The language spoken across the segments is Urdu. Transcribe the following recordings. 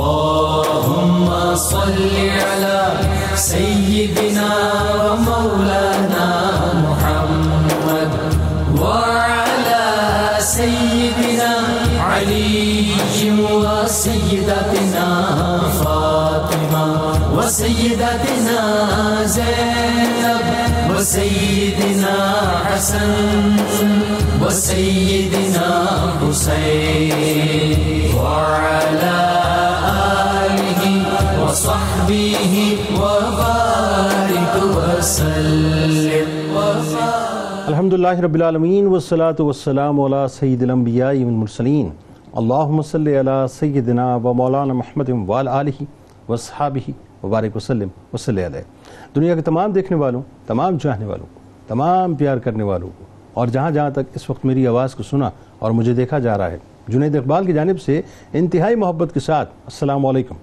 اللهم صل على سيدنا ومولانا محمد وعلى سيدنا علي وسيدتنا فاطمة وسيدتنا زينب وسيدنا حسن وسيدنا حسين وعلى آله وصحبه وبارك وسلم الحمدللہ رب العالمین والصلاة والسلام علی سید الانبیاء والمرسلین اللہم صلی علی سیدنا و مولانا محمد وعلی آلہ وصحابہ وبارک وسلم وصلی علیہ۔ دنیا کے تمام دیکھنے والوں، تمام چاہنے والوں، تمام پیار کرنے والوں کو، اور جہاں جہاں تک اس وقت میری آواز کو سنا اور مجھے دیکھا جا رہا ہے، جنید اقبال کی جانب سے انتہائی محبت کے ساتھ السلام علیکم۔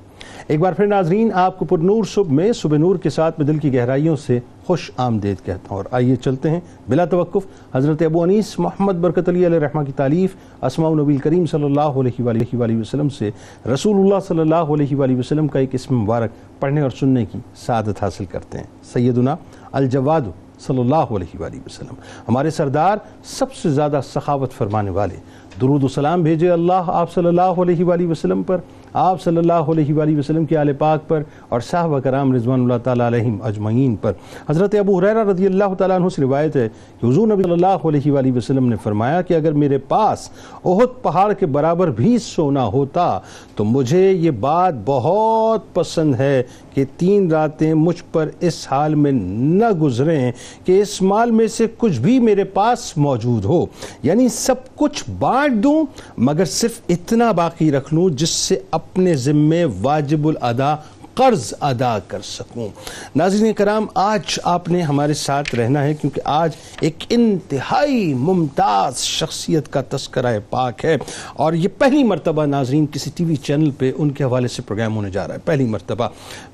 ایک بار پھر ناظرین آپ کو پر نور صبح میں صبح نور کے ساتھ میں دل کی گہرائیوں سے خوش آمدید کہتا ہوں، اور آئیے چلتے ہیں بلا توقف حضرت ابو انیس محمد برکت علی علیہ رحمہ کی تالیف اسماء النبی کریم صلی اللہ علیہ وآلہ وسلم سے رسول اللہ صلی اللہ علیہ وآلہ وسلم کا ایک اسم مبارک پڑھنے اور سننے کی سعادت حاصل کرتے ہیں۔ سیدنا الجواد صلی اللہ علیہ وآلہ وسلم، ہمارے سردار، سب سے زیادہ سخاوت فرمانے والے، درود و سلام بھیجے اللہ آپ صلی اللہ علیہ وآلہ وسلم پر، آپ صلی اللہ علیہ وآلہ وسلم کے آل پاک پر اور صحابہ کرام رضوان اللہ تعالیٰ علیہم اجمعین پر۔ حضرت ابو ہریرہ رضی اللہ تعالیٰ عنہ سے روایت ہے کہ حضور نبی صلی اللہ علیہ وآلہ وسلم نے فرمایا کہ اگر میرے پاس احد پہاڑ کے برابر بھی سونا ہوتا تو مجھے یہ بات بہت پسند ہے کہ 3 راتیں مجھ پر اس حال میں نہ گزریں کہ اس مال میں سے کچھ بھی میرے پاس موجود ہو، یعنی سب کچھ بانٹ دوں مگر صرف اتنا باقی رکھ لوں جس سے اپنے ذمے واجب الادا قرض ادا کر سکوں۔ ناظرین کرام، آج آپ نے ہمارے ساتھ رہنا ہے کیونکہ آج ایک انتہائی ممتاز شخصیت کا تذکرہ پاک ہے، اور یہ پہلی مرتبہ ناظرین کسی ٹی وی چینل پہ ان کے حوالے سے پروگرام ہونے جا رہا ہے۔ پہلی مرتبہ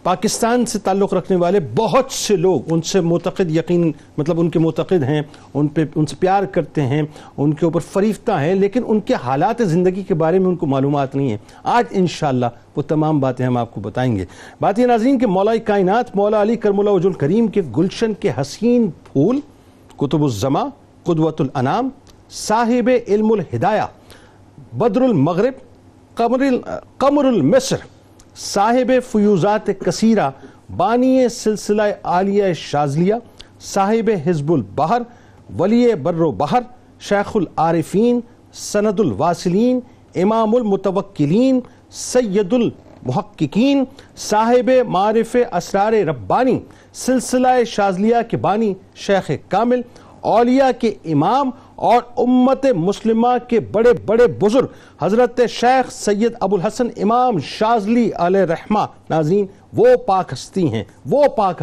پاکستان سے تعلق رکھنے والے بہت سے لوگ ان سے معتقد، یقین مطلب ان کے معتقد ہیں، ان سے پیار کرتے ہیں، ان کے اوپر فریفتہ ہیں، لیکن ان کے حالات زندگی کے بارے میں ان کو معلومات نہیں ہیں۔ آج انشاءاللہ وہ تمام باتیں ہم آپ کو بتائیں گے۔ بات یہ ناظرین کہ مولا کائنات مولا علی کرم اللہ وجہ الکریم کے گلشن کے حسین پھول، قطب الزما، قدوۃ الانام، صاحب علم الہدایہ، بدر المغرب، قمر المصر، صاحب فیوزات کثیرہ، بانی سلسلہ عالیہ شاذلیہ، صاحب حزب البحر، ولی بر و بحر، شیخ العارفین، سند الواصلین، امام المتوکلین، سید المحققین، صاحب معارف اسرار ربانی، سلسلہ شاذلیہ کے بانی شیخ کامل، اولیاء کے امام اور امت مسلمہ کے بڑے بڑے بزرگ حضرت شیخ سید ابو الحسن امام شاذلی علیہ رحمہ۔ ناظرین، وہ پاک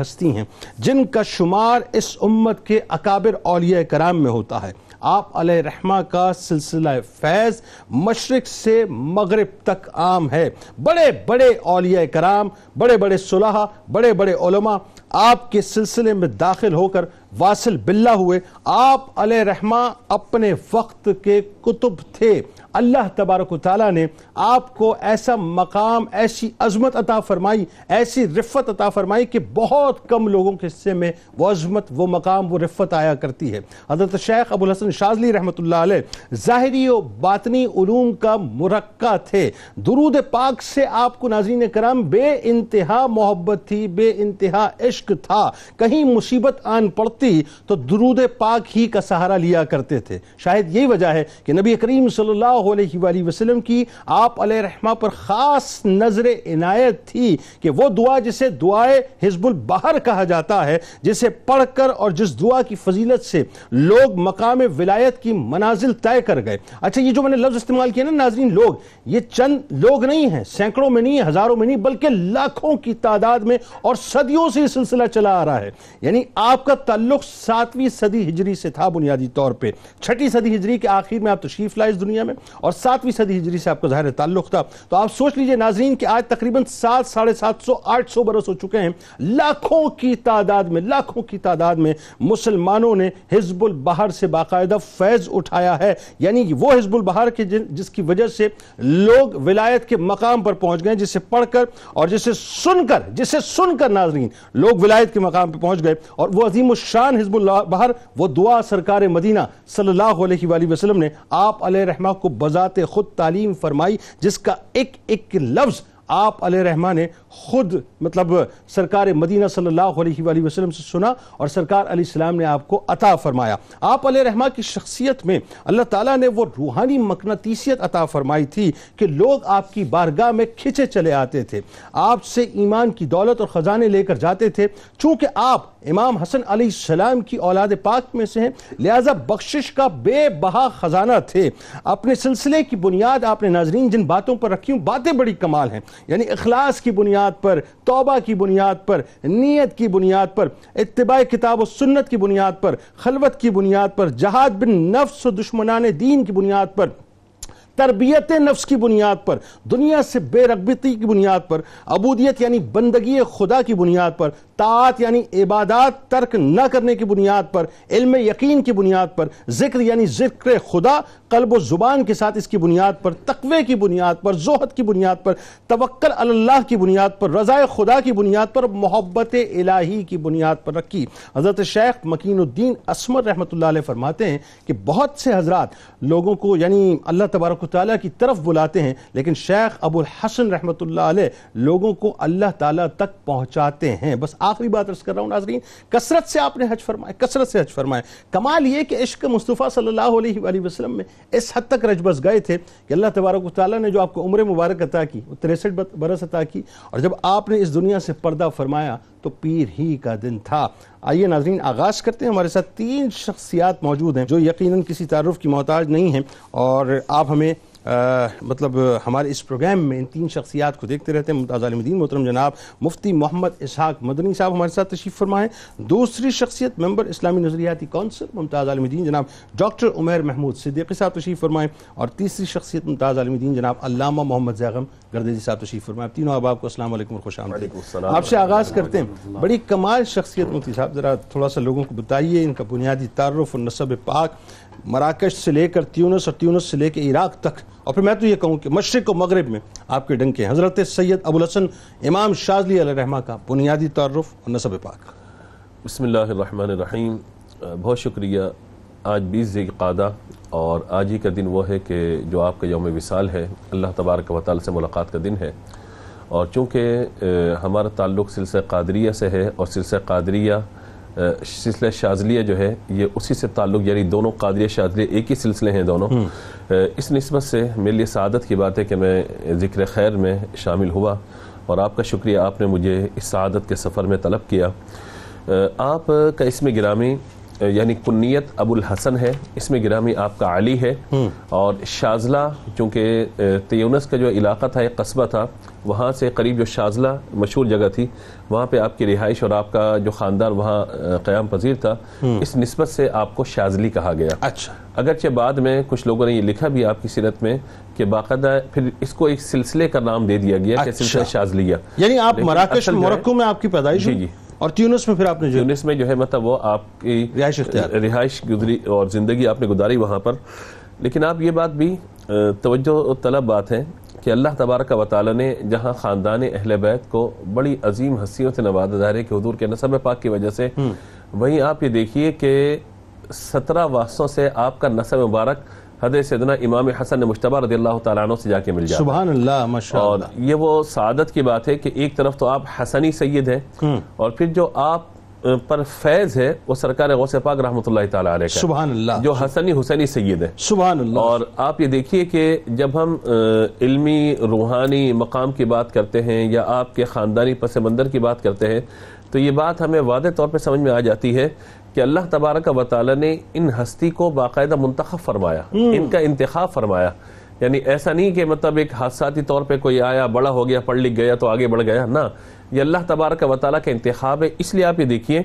ہستی ہیں جن کا شمار اس امت کے اکابر اولیاء کرام میں ہوتا ہے۔ آپ علیہ رحمہ کا سلسلہ فیض مشرق سے مغرب تک عام ہے۔ بڑے بڑے اولیاء کرام، بڑے بڑے صلحاء، بڑے بڑے علماء آپ کے سلسلے میں داخل ہو کر واصل باللہ ہوئے۔ آپ علیہ رحمہ اپنے وقت کے کتب تھے۔ اللہ تبارک و تعالیٰ نے آپ کو ایسا مقام، ایسی عظمت عطا فرمائی، ایسی رفت عطا فرمائی کہ بہت کم لوگوں کے حصے میں وہ عظمت، وہ مقام، وہ رفت آیا کرتی ہے۔ حضرت شیخ ابو الحسن شاذلی رحمۃ اللہ علیہ ظاہری و باطنی علوم کا مرقع تھے۔ درود پاک سے آپ کو ناظرین کرام بے انتہا محبت تھی، بے انتہا عشق تھا۔ کہیں مصیبت آن پڑتی تو درود پاک ہی کا سہارا لیا کرتے تھے۔ شاید یہی وجہ ہے کہ نبی کریم صلی اللہ علیہ وآلہ وسلم کی آپ علیہ رحمہ پر خاص نظر عنایت تھی کہ وہ دعا جسے دعائے حزب البحر کہا جاتا ہے، جسے پڑھ کر اور جس دعا کی فضیلت سے لوگ مقام ولایت کی منازل طے کر گئے۔ اچھا، یہ جو میں نے لفظ استعمال کیا نا ناظرین، لوگ، یہ چند لوگ نہیں ہیں، سینکڑوں میں نہیں، ہزاروں میں نہیں، بلکہ لاکھوں کی تعداد میں، اور صدیوں سے یہ سلسلہ چلا آ رہا ہے۔ یعنی آپ کا تعلق تعلق 7ویں صدی ہجری سے تھا بنیادی طور پہ. 6ٹھی صدی ہجری کے آخر میں آپ تشریف لائے اس دنیا میں اور 7ویں صدی ہجری سے آپ کا ظاہر تعلق تھا. تو آپ سوچ لیجئے ناظرین کہ آج تقریباً 700 800 برس ہو چکے ہیں. لاکھوں کی تعداد میں مسلمانوں نے حزب البحر سے باقاعدہ فیض اٹھایا ہے. یعنی وہ حزب البحر کے جس کی وجہ سے لوگ ولایت کے مقام پر پہنچ گئے, جسے پڑھ کر اور جسے سن کر ناظرین لوگ ولایت کے مقام پہ پہنچ گئے. اور وہ عظیم الشان حزب البحر, وہ دعا سرکار مدینہ صلی اللہ علیہ وآلہ وسلم نے آپ علیہ رحمہ کو بذات خود تعلیم فرمائی, جس کا ایک لفظ آپ علیہ رحمہ نے خود سرکار مدینہ صلی اللہ علیہ وآلہ وسلم سے سنا اور سرکار علیہ السلام نے آپ کو عطا فرمایا. آپ علیہ رحمہ کی شخصیت میں اللہ تعالیٰ نے وہ روحانی مقناطیسیت عطا فرمائی تھی کہ لوگ آپ کی بارگاہ میں کھچے چلے آتے تھے, آپ سے ایمان کی دولت اور خزانے لے کر جاتے تھے. چونکہ آپ امام حسن علیہ السلام کی اولاد پاک میں سے ہیں, لہذا بخشش کا بے بہا خزانہ تھے. اپنے سلسلے کی بنیاد آپ نے ناظرین جن باتوں پر رکھی ہوں, باتیں بڑی کمال ہیں. یعنی اخلاص کی بنیاد پر, توبہ کی بنیاد پر, نیت کی بنیاد پر, اتباع کتاب و سنت کی بنیاد پر, خلوت کی بنیاد پر, جہاد بن نفس و دشمنان دین کی بنیاد پر, تربیت نفس کی بنیاد پر, دنیا سے بے رغبتی کی بنیاد پر, عبودیت یعنی بندگی خدا کی بنیاد پر, طاعت یعنی عبادات ترک نہ کرنے کی بنیاد پر, علم یقین کی بنیاد پر, ذکر یعنی ذکر خدا قلب و زبان کے ساتھ اس کی بنیاد پر, تقوی کی بنیاد پر, زہد کی بنیاد پر, توکل علی اللہ کی بنیاد پر, رضا خدا کی بنیاد پر, محبت الہی کی بنیاد پر رکھی. حضرت شیخ مکین الدین اسمر رحمۃ اللہ علیہ فرماتے ہیں کہ بہت سے حضرات لوگوں کو یعنی اللہ تبارک و تعالیٰ کی طرف بلاتے ہیں, لیکن شیخ ابو الحسن رحمۃ اللہ علیہ لوگوں کو اللہ تعالیٰ تک پہنچاتے ہیں. بس آخری بات عرض کر رہا ہوں ناظرین, کثرت سے آپ نے حج فرمائے. کمال یہ کہ عشق مصطفیٰ صلی اللہ علیہ وآلہ وسلم میں اس حد تک رج بس گئے تھے کہ اللہ تبارک و تعالیٰ نے جو آپ کو عمر مبارک عطا کی, وہ 63 برس عطا کی, اور جب آپ نے اس دنیا سے پردہ فرمایا تو پیر ہی کا دن تھا. آئیے ناظرین آغاز کرتے ہیں. ہمارے ساتھ 3 شخصیات موجود ہیں جو یقیناً کسی تعارف کی محتاج نہیں ہیں, اور آپ ہمیں ہمارے اس پروگرام میں ان 3 شخصیات کو دیکھتے رہتے ہیں. ممتاز عالم دین محترم جناب مفتی محمد اسحاق مدنی صاحب ہمارے ساتھ تشریف فرمائیں. دوسری شخصیت ممبر اسلامی نظریاتی کونسل ممتاز عالم دین جناب ڈاکٹر عمیر محمود صدیقی صاحب تشریف فرمائیں. اور تیسری شخصیت ممتاز عالم دین جناب علامہ محمد زیغم گردیزی صاحب تشریف فرمائیں. تینوں احباب کو السلام علیکم اور خوش آمدید. آپ سے آغاز کرتے ہیں. بڑی کمال شخصیت مفتی صاحب, ذرا تھوڑا سا لوگوں کو بتائیے ان کا بنیادی تعارف اور نسب پاک, مراکش سے لے کر تیونس اور تیونس سے لے کے عراق تک, اور پھر میں تو یہ کہوں کہ مشرق و مغرب میں آپ کے ڈنکے ہیں. حضرت سید ابو الحسن امام شاذلی علیہ رحمہ کا بنیادی تعارف اور نسب پاک. بسم اللہ الرحمن الرحیم. بہت شکریہ. آج 20 ذی القعدہ اور آج ہی کا دن وہ ہے کہ جو آپ کا یوم وصال ہے, اللہ تبارک و تعالی سے ملاقات کا دن ہے. اور چونکہ ہمارا تعلق سلسلہ قادریہ سے ہے, اور سلسلہ قادریہ سلسلہ شاذلیہ جو ہے یہ اسی سے تعلق, یعنی دونوں قادریہ شاذلیہ ایک ہی سلسلے ہیں دونوں, اس نسبت سے میرے لیے سعادت کی بات ہے کہ میں ذکر خیر میں شامل ہوا, اور آپ کا شکریہ, آپ نے مجھے اس سعادت کے سفر میں طلب کیا. آپ کا اسم گرامی یعنی کنیت ابو الحسن ہے, اسم گرامی آپ کا علی ہے, اور شاذلہ چونکہ تیونس کا جو علاقہ تھا, ایک قصبہ تھا, وہاں سے قریب جو شاذلہ مشہور جگہ تھی, وہاں پہ آپ کی رہائش اور آپ کا جو خاندان وہاں قیام پذیر تھا, اس نسبت سے آپ کو شاذلی کہا گیا. اچھا. اگرچہ بعد میں کچھ لوگوں نے یہ لکھا بھی آپ کی سیرت میں کہ باقاعدہ پھر اس کو ایک سلسلے کا نام دے دیا گیا کہ سلسلہ شاذلیہ. یعنی آپ مراکش موروکو میں آپ کی پیدائش ہوئی, اور تیونس میں پھر آپ نے تیونس میں جو ہے وہ آپ کی رہائش گزری اور زندگی آپ نے گزاری وہاں پر. لیکن آپ یہ بات بھی توجہ طلب بات ہے کہ اللہ تبارک و تعالی نے جہاں خاندان اہل بیت کو بڑی عظیم ہستیوں سے نوازا ظاہر ہے کہ حضور کے نسب پاک کی وجہ سے, وہیں آپ یہ دیکھیے کہ 17 واسطوں سے آپ کا نسب مبارک حضرت سیدنا امام حسن مجتبی رضی اللہ تعالیٰ عنہ سے جا کے مل جاتا. سبحان اللہ, ماشاء اللہ. اور یہ وہ سعادت کی بات ہے کہ ایک طرف تو آپ حسنی سید ہیں, اور پھر جو آپ پر فیض ہے وہ سرکار غوث پاک رحمۃ اللہ تعالیٰ علیہ کا, سبحان اللہ, جو حسنی حسینی سید ہے. سبحان اللہ. اور آپ یہ دیکھیے کہ جب ہم علمی روحانی مقام کی بات کرتے ہیں یا آپ کے خاندانی پس منظر کی بات کرتے ہیں, تو یہ بات ہمیں واضح طور پہ سمجھ میں آ جاتی ہے کہ اللہ تبارک و تعالی نے ان ہستی کو باقاعدہ منتخب فرمایا, ان کا انتخاب فرمایا. یعنی ایسا نہیں کہ ایک حادثاتی طور پہ کوئی آیا, بڑا ہو گیا, پڑھ لکھ گیا تو آگے بڑھ گیا, نہ, یہ اللہ تبارک و تعالی کا انتخاب ہے. اس لیے آپ یہ دیکھیے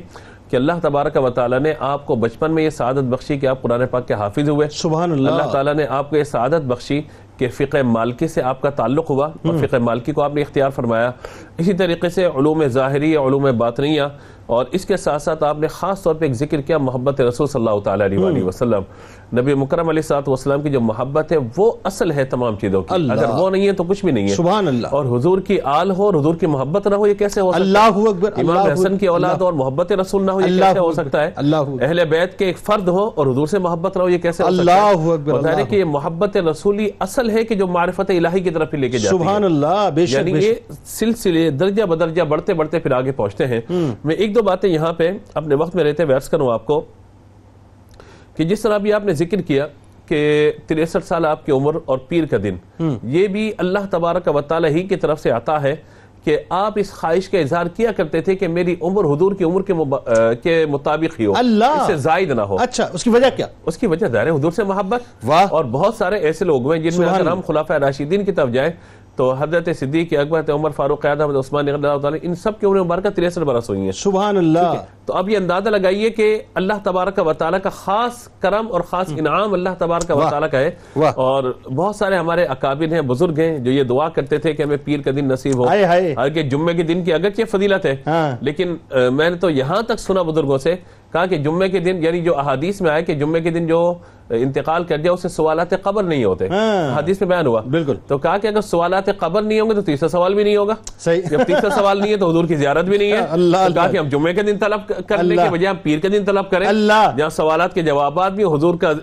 کہ کہ اللہ تبارک و تعالیٰ نے آپ کو بچپن میں یہ سعادت بخشی کہ آپ قرآن پاک کے حافظ ہوئے. سبحان اللہ. اللہ تعالیٰ نے آپ کو یہ سعادت بخشی کہ فقہ مالکی سے آپ کا تعلق ہوا اور فقہ مالکی کو آپ نے اختیار فرمایا. اسی طریقے سے علوم ظاہریہ، علوم باطنیہ، اور اس کے ساتھ ساتھ آپ نے خاص طور پہ ایک ذکر کیا محبت رسول صلی اللہ تعالیٰ علیہ وآلہ وسلم. نبی مکرم علیہ الصلوۃ والسلام کی جو محبت ہے وہ اصل ہے تمام چیزوں کی. اگر وہ نہیں ہے تو کچھ بھی نہیں ہے. سبحان اللہ. اور حضور کی آل ہو اور حضور کی محبت نہ ہو، یہ کیسے ہو سکتا ہے؟ اللہ اکبر. امام حسن کی اولاد اور محبت رسول نہ ہو، یہ کیسے ہو سکتا ہے؟ اہل بیت کے ایک فرد ہو اور حضور سے محبت نہ ہو، یہ کیسے ہو سکتا ہے؟ اللہ اکبر. بتا رہے کہ یہ محبت رسولی اصل ہے کہ جو معرفت الہی کی طرف لے کے جاتی ہے. سبحان اللہ. بے شک. یعنی یہ سلسلے درجہ بدرجہ بڑھتے بڑھتے پھر آگے پہنچتے ہیں. میں ایک دو باتیں یہاں پہ اپنے وقت میں رہتے ہوئے عرض کروں آپ کو کہ جس طرح بھی آپ نے ذکر کیا کہ 63 سال آپ کی عمر اور پیر کا دن، یہ بھی اللہ تبارک و تعالی ہی کی طرف سے عطا ہے کہ آپ اس خواہش کا اظہار کیا کرتے تھے کہ میری عمر حضور کی عمر کے مطابق ہی ہو، اس سے زائد نہ ہو. اچھا، اس کی وجہ کیا؟ اس کی وجہ ظاہر ہے حضور سے محبت. واہ. اور بہت سارے ایسے لوگ ہیں جن میں اگر ہم خلفائے راشدین کی طرف جائیں تو حضرت صدیق اکبر، عمر فاروق اعظم، عثمان رضی اللہ تعالی، ان سب کی عمر مبارکہ 63 برس ہوئی ہیں. سبحان اللہ. تو اب یہ اندازہ لگائیے کہ اللہ تبارک و تعالیٰ کا خاص کرم اور خاص انعام اللہ تبارک و تعالیٰ کا ہے. اور بہت سارے ہمارے اکابر ہیں، بزرگ ہیں جو یہ دعا کرتے تھے کہ ہمیں پیر کا دن نصیب ہو. حالانکہ جمعے کے دن کی اگرچہ فضیلت ہے، لیکن میں نے تو یہاں تک سنا بزرگوں سے کہا کہ جمعے کے دن، یعنی جو احادیث میں آئے کہ جمعے کے دن جو انتقال کر جائے اسے سوالات قبر نہیں ہوتے، حدیث میں بیان ہوا. بالکل. تو کہا کہ اگر سوالات قبر نہیں ہوں گے تو تیسرا سوال بھی نہیں ہوگا. صحیح. جب تیسرا سوال نہیں ہے تو حضور کی زیارت بھی نہیں ہے. تو کہا کہ ہم جمعے کے دن طلب کرنے کے بجائے ہم پیر کے دن طلب کریں جہاں سوالات کے جوابات بھی ہو، حضور کا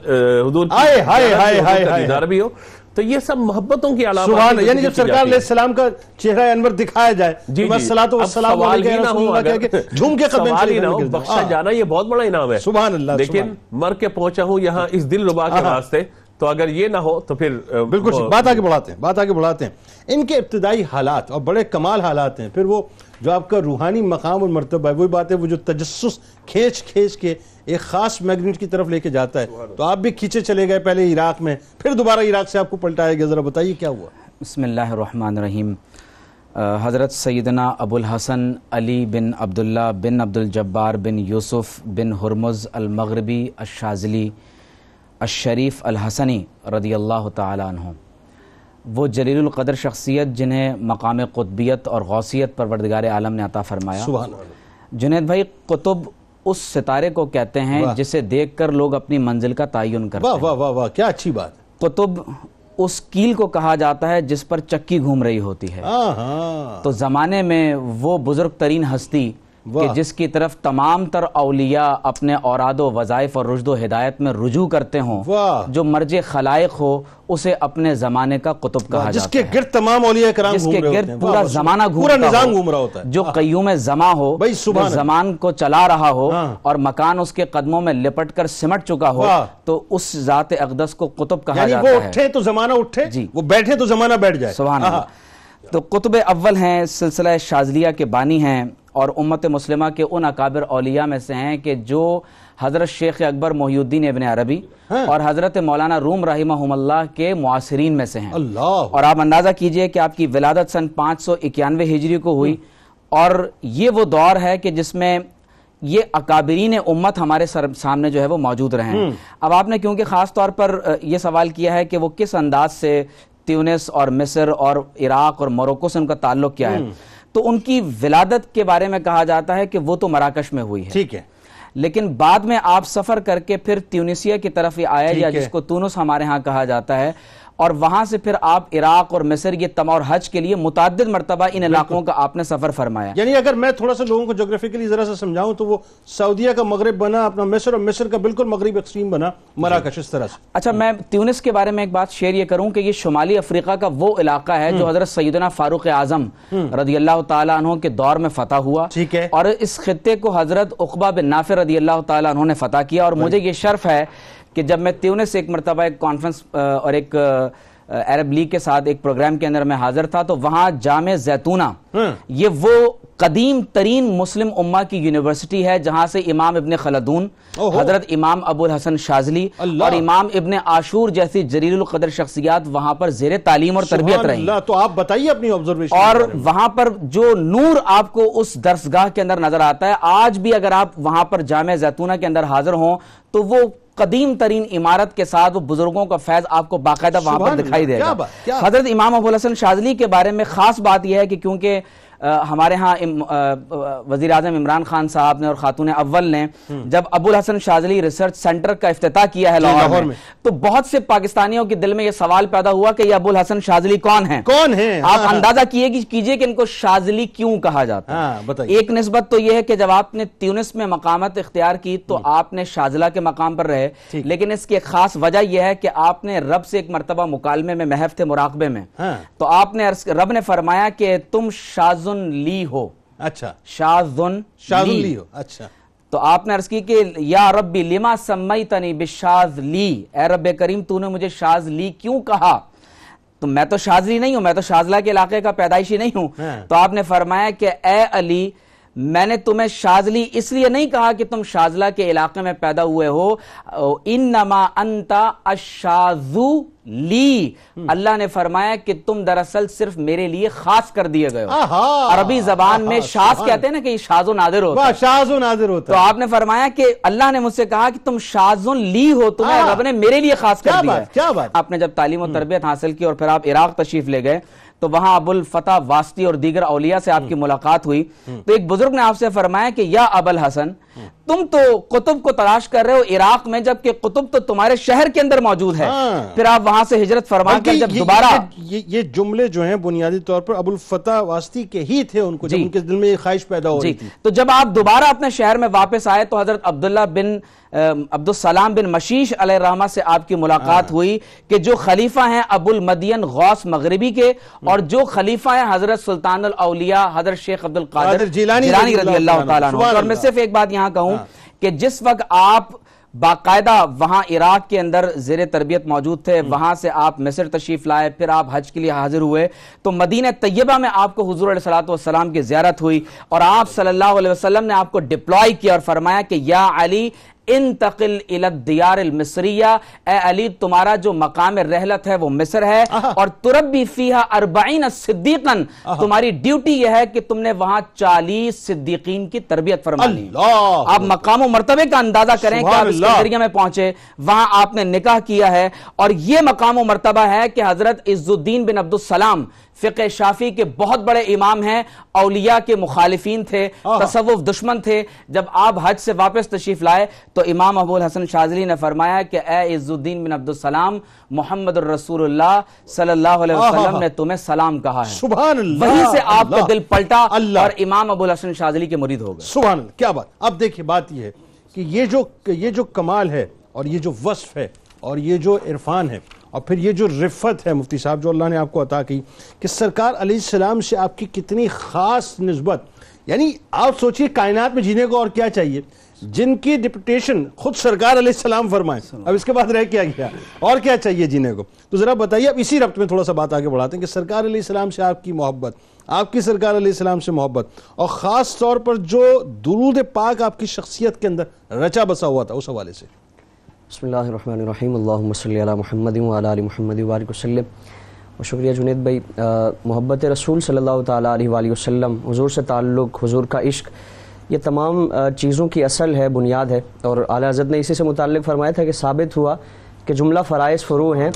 دیدار بھی ہو. تو یہ سب محبتوں کی علامات ہیں. یعنی جب سرکار علیہ السلام کا چہرہ انور دکھایا جائے، جھوم کے سوال ہی نہ ہو، بخشا جانا یہ بہت بڑا انعام ہے. سبحان اللہ. لیکن مر کے پہنچا ہوں یہاں اس دل ربا کے واسطے، تو اگر یہ نہ ہو تو پھر بالکل بات آگے بڑھاتے ہیں. ان کے ابتدائی حالات اور بڑے کمال حالات ہیں، پھر وہ جو آپ کا روحانی مقام اور مرتبہ ہے، وہی بات ہے وہ جو تجسس کھینچ کے ایک خاص میگنیٹ کی طرف لے کے جاتا ہے. تو آپ بھی کھینچے چلے گئے پہلے عراق میں، پھر دوبارہ عراق سے آپ کو پلٹایا گیا. ذرا بتائیے کیا ہوا؟ بسم اللہ الرحمن الرحیم. حضرت سیدنا ابو الحسن علی بن عبداللہ بن عبد الجبار بن یوسف بن ہرمز المغربی الشاذلی الشریف الحسنی رضی اللہ تعالی عنہ، وہ جلیل القدر شخصیت جنہیں مقام قطبیت اور غوثیت پروردگار عالم نے عطا فرمایا. سبحان اللہ. جنید بھائی، قطب اس ستارے کو کہتے ہیں جسے دیکھ کر لوگ اپنی منزل کا تعین کرتے ہیں. واہ واہ واہ، کیا اچھی بات. قطب اس کیل کو کہا جاتا ہے جس پر چکی گھوم رہی ہوتی ہے. تو زمانے میں وہ بزرگ ترین ہستی کہ جس کی طرف تمام تر اولیاء اپنے اوراد و وظائف اور رشد و ہدایت میں رجوع کرتے ہوں، جو مرج خلائق ہو، اسے اپنے زمانے کا قطب کہا جاتا ہے. جس کے گرد تمام اولیاء کرام جس کے گرد پورا زمانہ پورا نظام گھوم رہا ہوتا ہے، جو قیوم زمان ہو، جو زمان کو چلا رہا ہو اور مکان اس کے قدموں میں لپٹ کر سمٹ چکا ہو، تو اس ذات اقدس کو قطب کہا جاتا ہے. وہ اٹھے تو زمانہ اٹھے، وہ بیٹھے تو زمانہ بیٹھ جائے. سبحان اللہ. تو قطب اول ہیں، سلسلہ شاذلیہ کے بانی ہیں، اور امت مسلمہ کے ان اکابر اولیاء میں سے ہیں کہ جو حضرت شیخ اکبر محی الدین ابن عربی اور حضرت مولانا روم رحمہم اللہ کے معاصرین میں سے ہیں. اور آپ اندازہ کیجئے کہ آپ کی ولادت سن 591 ہجری کو ہوئی، اور یہ وہ دور ہے کہ جس میں یہ اکابرین امت ہمارے سامنے جو ہے وہ موجود رہے ہیں. اب آپ نے کیونکہ خاص طور پر یہ سوال کیا ہے کہ وہ کس انداز سے تیونس اور مصر اور عراق اور موروکو سے ان کا تعلق کیا ہے، تو ان کی ولادت کے بارے میں کہا جاتا ہے کہ وہ تو مراکش میں ہوئی ہے. ٹھیک ہے. لیکن بعد میں آپ سفر کر کے پھر تیونسیہ کی طرف ہی آئے، یا جس کو تونس ہمارے ہاں کہا جاتا ہے، اور وہاں سے پھر آپ عراق اور مصر یہ تمام اور حج کے لیے متعدد مرتبہ ان علاقوں کا آپ نے سفر فرمایا. یعنی اگر میں تھوڑا سا لوگوں کو جغرافیکلی ذرا سا سمجھاؤں تو وہ سعودیہ کا مغرب بنا اپنا مصر، اور مصر کا بالکل مغرب ایکسٹریم بنا مراکش، اس طرح سے. اچھا، میں تیونس کے بارے میں ایک بات شیئر یہ کروں کہ یہ شمالی افریقہ کا وہ علاقہ ہے جو حضرت سیدنا فاروق اعظم رضی اللہ تعالیٰ عنہ کے دور میں فتح ہوا. ٹھیک ہے. اور اس خطے کو حضرت عقبہ بن نافع رضی اللہ تعالیٰ عنہ نے فتح کیا. اور مجھے یہ شرف ہے کہ جب میں تیونس سے ایک مرتبہ ایک کانفرنس اور ایک عرب لیگ کے ساتھ ایک پروگرام کے اندر میں حاضر تھا، تو وہاں جامع زیتونہ یہ وہ قدیم ترین مسلم امہ کی یونیورسٹی ہے جہاں سے امام ابن خلدون، حضرت امام ابو الحسن شاذلی اور امام ابن عاشور جیسی جلیل القدر شخصیات وہاں پر زیر تعلیم اور تربیت رہی. تو آپ بتائیے اپنی آبزرویشن. اور وہاں پر جو نور آپ کو اس درسگاہ کے اندر نظر آتا ہے، آج بھی اگر آپ وہاں پر جامع زیتونہ کے اندر حاضر ہوں تو وہ قدیم ترین عمارت کے ساتھ وہ بزرگوں کا فیض آپ کو باقاعدہ وہاں پر دکھائی دے گا. حضرت امام ابو الحسن شاذلی کے بارے میں خاص بات یہ ہے کہ کیونکہ ہمارے ہاں وزیر اعظم عمران خان صاحب نے اور خاتون اول نے جب ابو الحسن شاذلی ریسرچ سینٹر کا افتتاح کیا ہے لاہور میں، تو بہت سے پاکستانیوں کے دل میں یہ سوال پیدا ہوا کہ یہ ابو الحسن شاذلی کون ہیں. آپ اندازہ کیجئے کہ ان کو شاذلی کیوں کہا جاتا ہے. ایک نسبت تو یہ ہے کہ جب آپ نے تیونس میں مقامت اختیار کی تو آپ نے شاذلہ کے مقام پر رہے، لیکن اس کی ایک خاص وجہ یہ ہے کہ آپ نے رب سے ایک مرتبہ مکالمے میں محو تھے، مراقبے میں، تو آپ نے رب نے فرمایا کہ تم شاذ لی ہو. اچھا، شاذ لی ہو. اچھا، تو آپ نے عرض کی کہ یا ربی لما سمیتنی بالشاذ لی، اے رب کریم تو نے مجھے شاذ لی کیوں کہا؟ تو میں تو شاذلی نہیں ہوں، میں تو شاذلہ کے علاقے کا پیدائشی نہیں ہوں. تو آپ نے فرمایا کہ اے علی، میں نے تمہیں شاذلی اس لیے نہیں کہا کہ تم شاذلہ کے علاقے میں پیدا ہوئے ہو، انما انت الشاذ لی، اللہ نے فرمایا کہ تم دراصل صرف میرے لیے خاص کر دیے گئے ہو. عربی زبان میں شاذ کہتے ہیں نا کہ یہ شاذ و نادر ہوتا ہے. شاذ و نادر ہوتا ہے. تو آپ نے فرمایا کہ اللہ نے مجھ سے کہا کہ تم شاذ لی ہو، تمہیں رب نے میرے لیے خاص کر دیا ہے. کیا بات. آپ نے جب تعلیم و تربیت حاصل کی اور پھر آپ عراق تشریف لے گئے تو وہاں ابو الفتح واسطی اور دیگر اولیاء سے آپ کی ملاقات ہوئی تو ایک بزرگ نے آپ سے فرمایا کہ یا ابو الحسن، تم تو قطب کو تلاش کر رہے ہو عراق میں، جبکہ قطب تو تمہارے شہر کے اندر موجود ہے. پھر آپ وہاں سے ہجرت فرما کر جب دوبارہ یہ جملے جو ہیں بنیادی طور پر ابو الفتح واسطی کے ہی تھے، ان کو جب ان کے دل میں یہ خواہش پیدا ہو رہی تھی. تو جب آپ دوبارہ اپنے شہر میں واپس آئے تو حضرت عبدالسلام بن مشیش علیہ الرحمہ سے آپ کی ملاقات ہوئی کہ جو خلیفہ ہیں ابو المدین غوث مغربی کے اور جو خلیفہ ہیں حضرت سلطان الاولیاء حضرت شیخ عبد القادر جیلانی رضی اللہ تعالیٰ عنہ. اور میں صرف ایک بات یہاں کہوں کہ جس وقت آپ باقاعدہ وہاں عراق کے اندر زیر تربیت موجود تھے، وہاں سے آپ مصر تشریف لائے، پھر آپ حج کے لیے حاضر ہوئے تو مدینہ طیبہ میں آپ کو حضور علیہ السلام کی زیارت ہوئی اور آپ صلی اللہ علیہ وسلم نے آپ کو ڈپلوائے کیا اور فرمایا کہ یا علی انتقل الى الدیار المصریہ، اے علی تمہارا جو مقام رحلت ہے وہ مصر ہے اور تربی فیہا 40 صدیقا، تمہاری ڈیوٹی یہ ہے کہ تم نے وہاں 40 صدیقین کی تربیت فرمانی. آپ مقام و مرتبے کا اندازہ کریں کہ آپ اسکندریہ میں پہنچے، وہاں آپ نے نکاح کیا ہے اور یہ مقام و مرتبہ ہے کہ حضرت عز الدین بن عبدالسلام فقہ شافعی کے بہت بڑے امام ہیں، اولیاء کے مخالفین تھے، تصوف دشمن تھے. جب آپ حج سے واپس تشریف لائے تو امام ابو الحسن شاذلی نے فرمایا کہ اے عز الدین بن عبدالسلام، محمد الرسول اللہ صلی اللہ علیہ وسلم نے تمہیں سلام کہا ہے. سبحان اللہ. وہیں سے آپ کا دل پلٹا اور امام ابو الحسن شاذلی کے مرید ہو گئے. سبحان اللہ. کیا بات. اب دیکھیں بات یہ ہے کہ یہ جو کمال ہے اور یہ جو وصف ہے اور یہ جو عرفان ہے اور پھر یہ جو رفت ہے مفتی صاحب جو اللہ نے آپ کو عطا کی کہ سرکار علیہ السلام سے آپ کی کتنی خاص نسبت. یعنی آپ سوچئے کائنات میں جینے کو اور کیا چاہیے، جن کی ڈپٹیشن خود سرکار علیہ السلام فرمائیں، اب اس کے بعد رہ کیا گیا اور کیا چاہیے جینے کو. تو ذرا بتائیے، اب اسی ربط میں تھوڑا سا بات آگے بڑھاتے ہیں کہ سرکار علیہ السلام سے آپ کی محبت، آپ کی سرکار علیہ السلام سے محبت اور خاص طور پر جو درود پاک آپ کی شخصیت کے اندر رچا بسا ہوا تھا، اس حوالے سے. بسم اللہ الرحمن الرحیم. اللہم صلی علی محمد وعلی آل محمد وبارک وسلم. اور شکریہ جنید بھائی. محبت رسول صلی اللہ تعالیٰ علیہ وآلہ وسلم، حضور سے تعلق، حضور کا عشق، یہ تمام چیزوں کی اصل ہے، بنیاد ہے. اور اعلیٰ حضرت نے اسی سے متعلق فرمایا تھا کہ ثابت ہوا کہ جملہ فرائض فروع ہیں،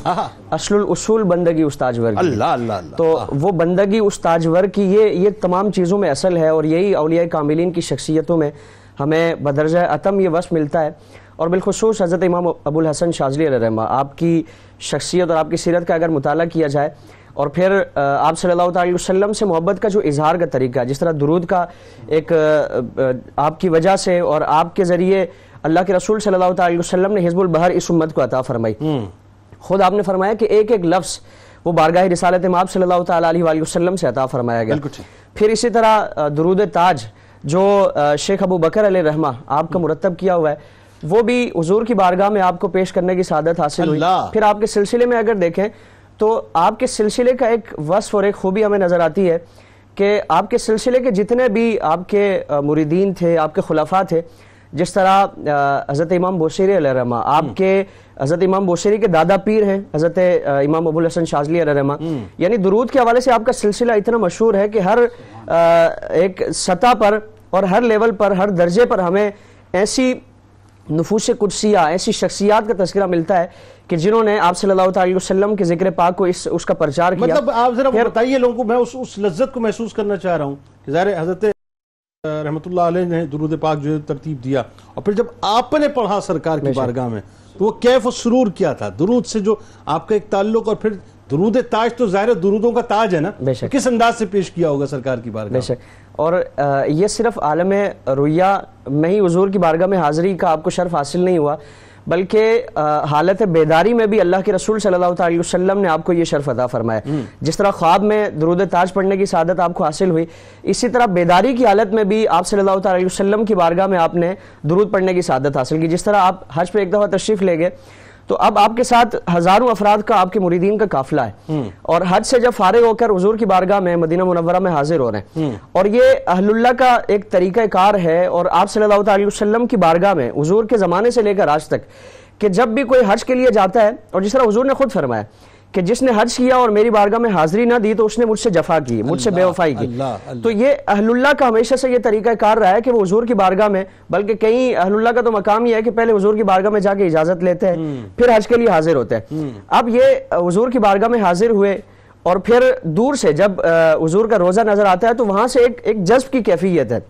اصل الاصول بندگی استاجور کی. اللہ اللہ اللہ. تو وہ بندگی استاجور کی یہ تمام چیزوں میں اصل ہے اور یہی اولیاء کاملین کی شخصیتوں میں ہمیں بدرجہ اتم یہ وصف ملتا ہے. اور بالخصوص حضرت امام ابو الحسن شاذلی علیہ الرحمہ، آپ کی شخصیت اور آپ کی سیرت کا اگر مطالعہ کیا جائے اور پھر آپ صلی اللہ علیہ وسلم سے محبت کا جو اظہار کا طریقہ ہے، جس طرح درود کا ایک آپ کی وجہ سے اور آپ کے ذریعے اللہ کے رسول صلی اللہ علیہ وسلم نے حزب البحر اس امت کو عطا فرمائی. خود آپ نے فرمایا کہ ایک ایک لفظ وہ بارگاہ رسالت مآب صلی اللہ تعالیٰ علیہ وآلہ وسلم سے عطا فرمایا گیا. پھر اسی طرح درود تاج جو شیخ ابو بکر علیہ الرحمہ آپ کا مرتب کیا ہوا ہے، وہ بھی حضور کی بارگاہ میں آپ کو پیش کرنے کی سعادت حاصل ہوئی. پھر آپ کے سلسلے میں اگر دیکھیں تو آپ کے سلسلے کا ایک وصف اور ایک خوبی ہمیں نظر آتی ہے کہ آپ کے سلسلے کے جتنے بھی آپ کے مریدین تھے، آپ کے خلفاء تھے، جس طرح حضرت امام بوصیری علیہ الرحمہ، آپ کے حضرت امام بوصیری کے دادا پیر ہیں حضرت امام ابو الحسن شاذلی علیہ الرحمہ، یعنی درود کے حوالے سے آپ کا سلسلہ اتنا مشہور ہے کہ ہر ایک سطح پر اور ہر لیول پر، ہر درجے پر ہمیں ایسی نفوس قدسیہ، ایسی شخصیات کا تذکرہ ملتا ہے کہ جنہوں نے آپ صلی اللہ علیہ وسلم کے ذکر پاک کو اس کا پرچار کیا. مطلب آپ ذرا بتائیے لوگوں کو، میں اس لذت کو محسوس کرنا چاہ رہا ہوں کہ ظاہر حضرت رحمۃ اللہ علیہ نے درود پاک جو ترتیب دیا، اور پھر جب آپ نے پڑھا سرکار کی بارگاہ میں تو وہ کیف و سرور کیا تھا درود سے جو آپ کا ایک تعلق، اور پھر درود تاج تو ظاہر درودوں کا تاج ہے نا، کس انداز سے پیش کیا ہوگا سرکار کی بارگاہ میں؟ اور یہ صرف عالم رؤیا میں ہی حضور کی بارگاہ میں حاضری کا آپ کو شرف حاصل نہیں ہوا، بلکہ حالت بیداری میں بھی اللہ کے رسول صلی اللہ علیہ وسلم نے آپ کو یہ شرف عطا فرمایا. جس طرح خواب میں درود تاج پڑھنے کی سعادت آپ کو حاصل ہوئی، اسی طرح بیداری کی حالت میں بھی آپ صلی اللہ علیہ وسلم کی بارگاہ میں آپ نے درود پڑھنے کی سعادت حاصل کی. جس طرح آپ حج پہ ایک دفعہ تشریف لے گئے تو اب آپ کے ساتھ ہزاروں افراد کا آپ کے مریدین کا قافلہ ہے، اور حج سے جب فارغ ہو کر حضور کی بارگاہ میں مدینہ منورہ میں حاضر ہو رہے ہیں، اور یہ اہل اللہ کا ایک طریقہ کار ہے. اور آپ صلی اللہ علیہ وسلم کی بارگاہ میں حضور کے زمانے سے لے کر آج تک کہ جب بھی کوئی حج کے لیے جاتا ہے، اور جس طرح حضور نے خود فرمایا کہ جس نے حج کیا اور میری بارگاہ میں حاضری نہ دی تو اس نے مجھ سے جفا کی، مجھ سے بے وفائی کی. تو یہ اہل اللہ کا ہمیشہ سے یہ طریقہ کار رہا ہے کہ وہ حضور کی بارگاہ میں، بلکہ کئی اہل اللہ کا تو مقام یہ ہے کہ پہلے حضور کی بارگاہ میں جا کے اجازت لیتے ہیں، پھر حج کے لیے حاضر ہوتے ہیں. اب یہ حضور کی بارگاہ میں حاضر ہوئے، اور پھر دور سے جب حضور کا روزہ نظر آتا ہے تو وہاں سے ایک جذب کی کیفیت ہے،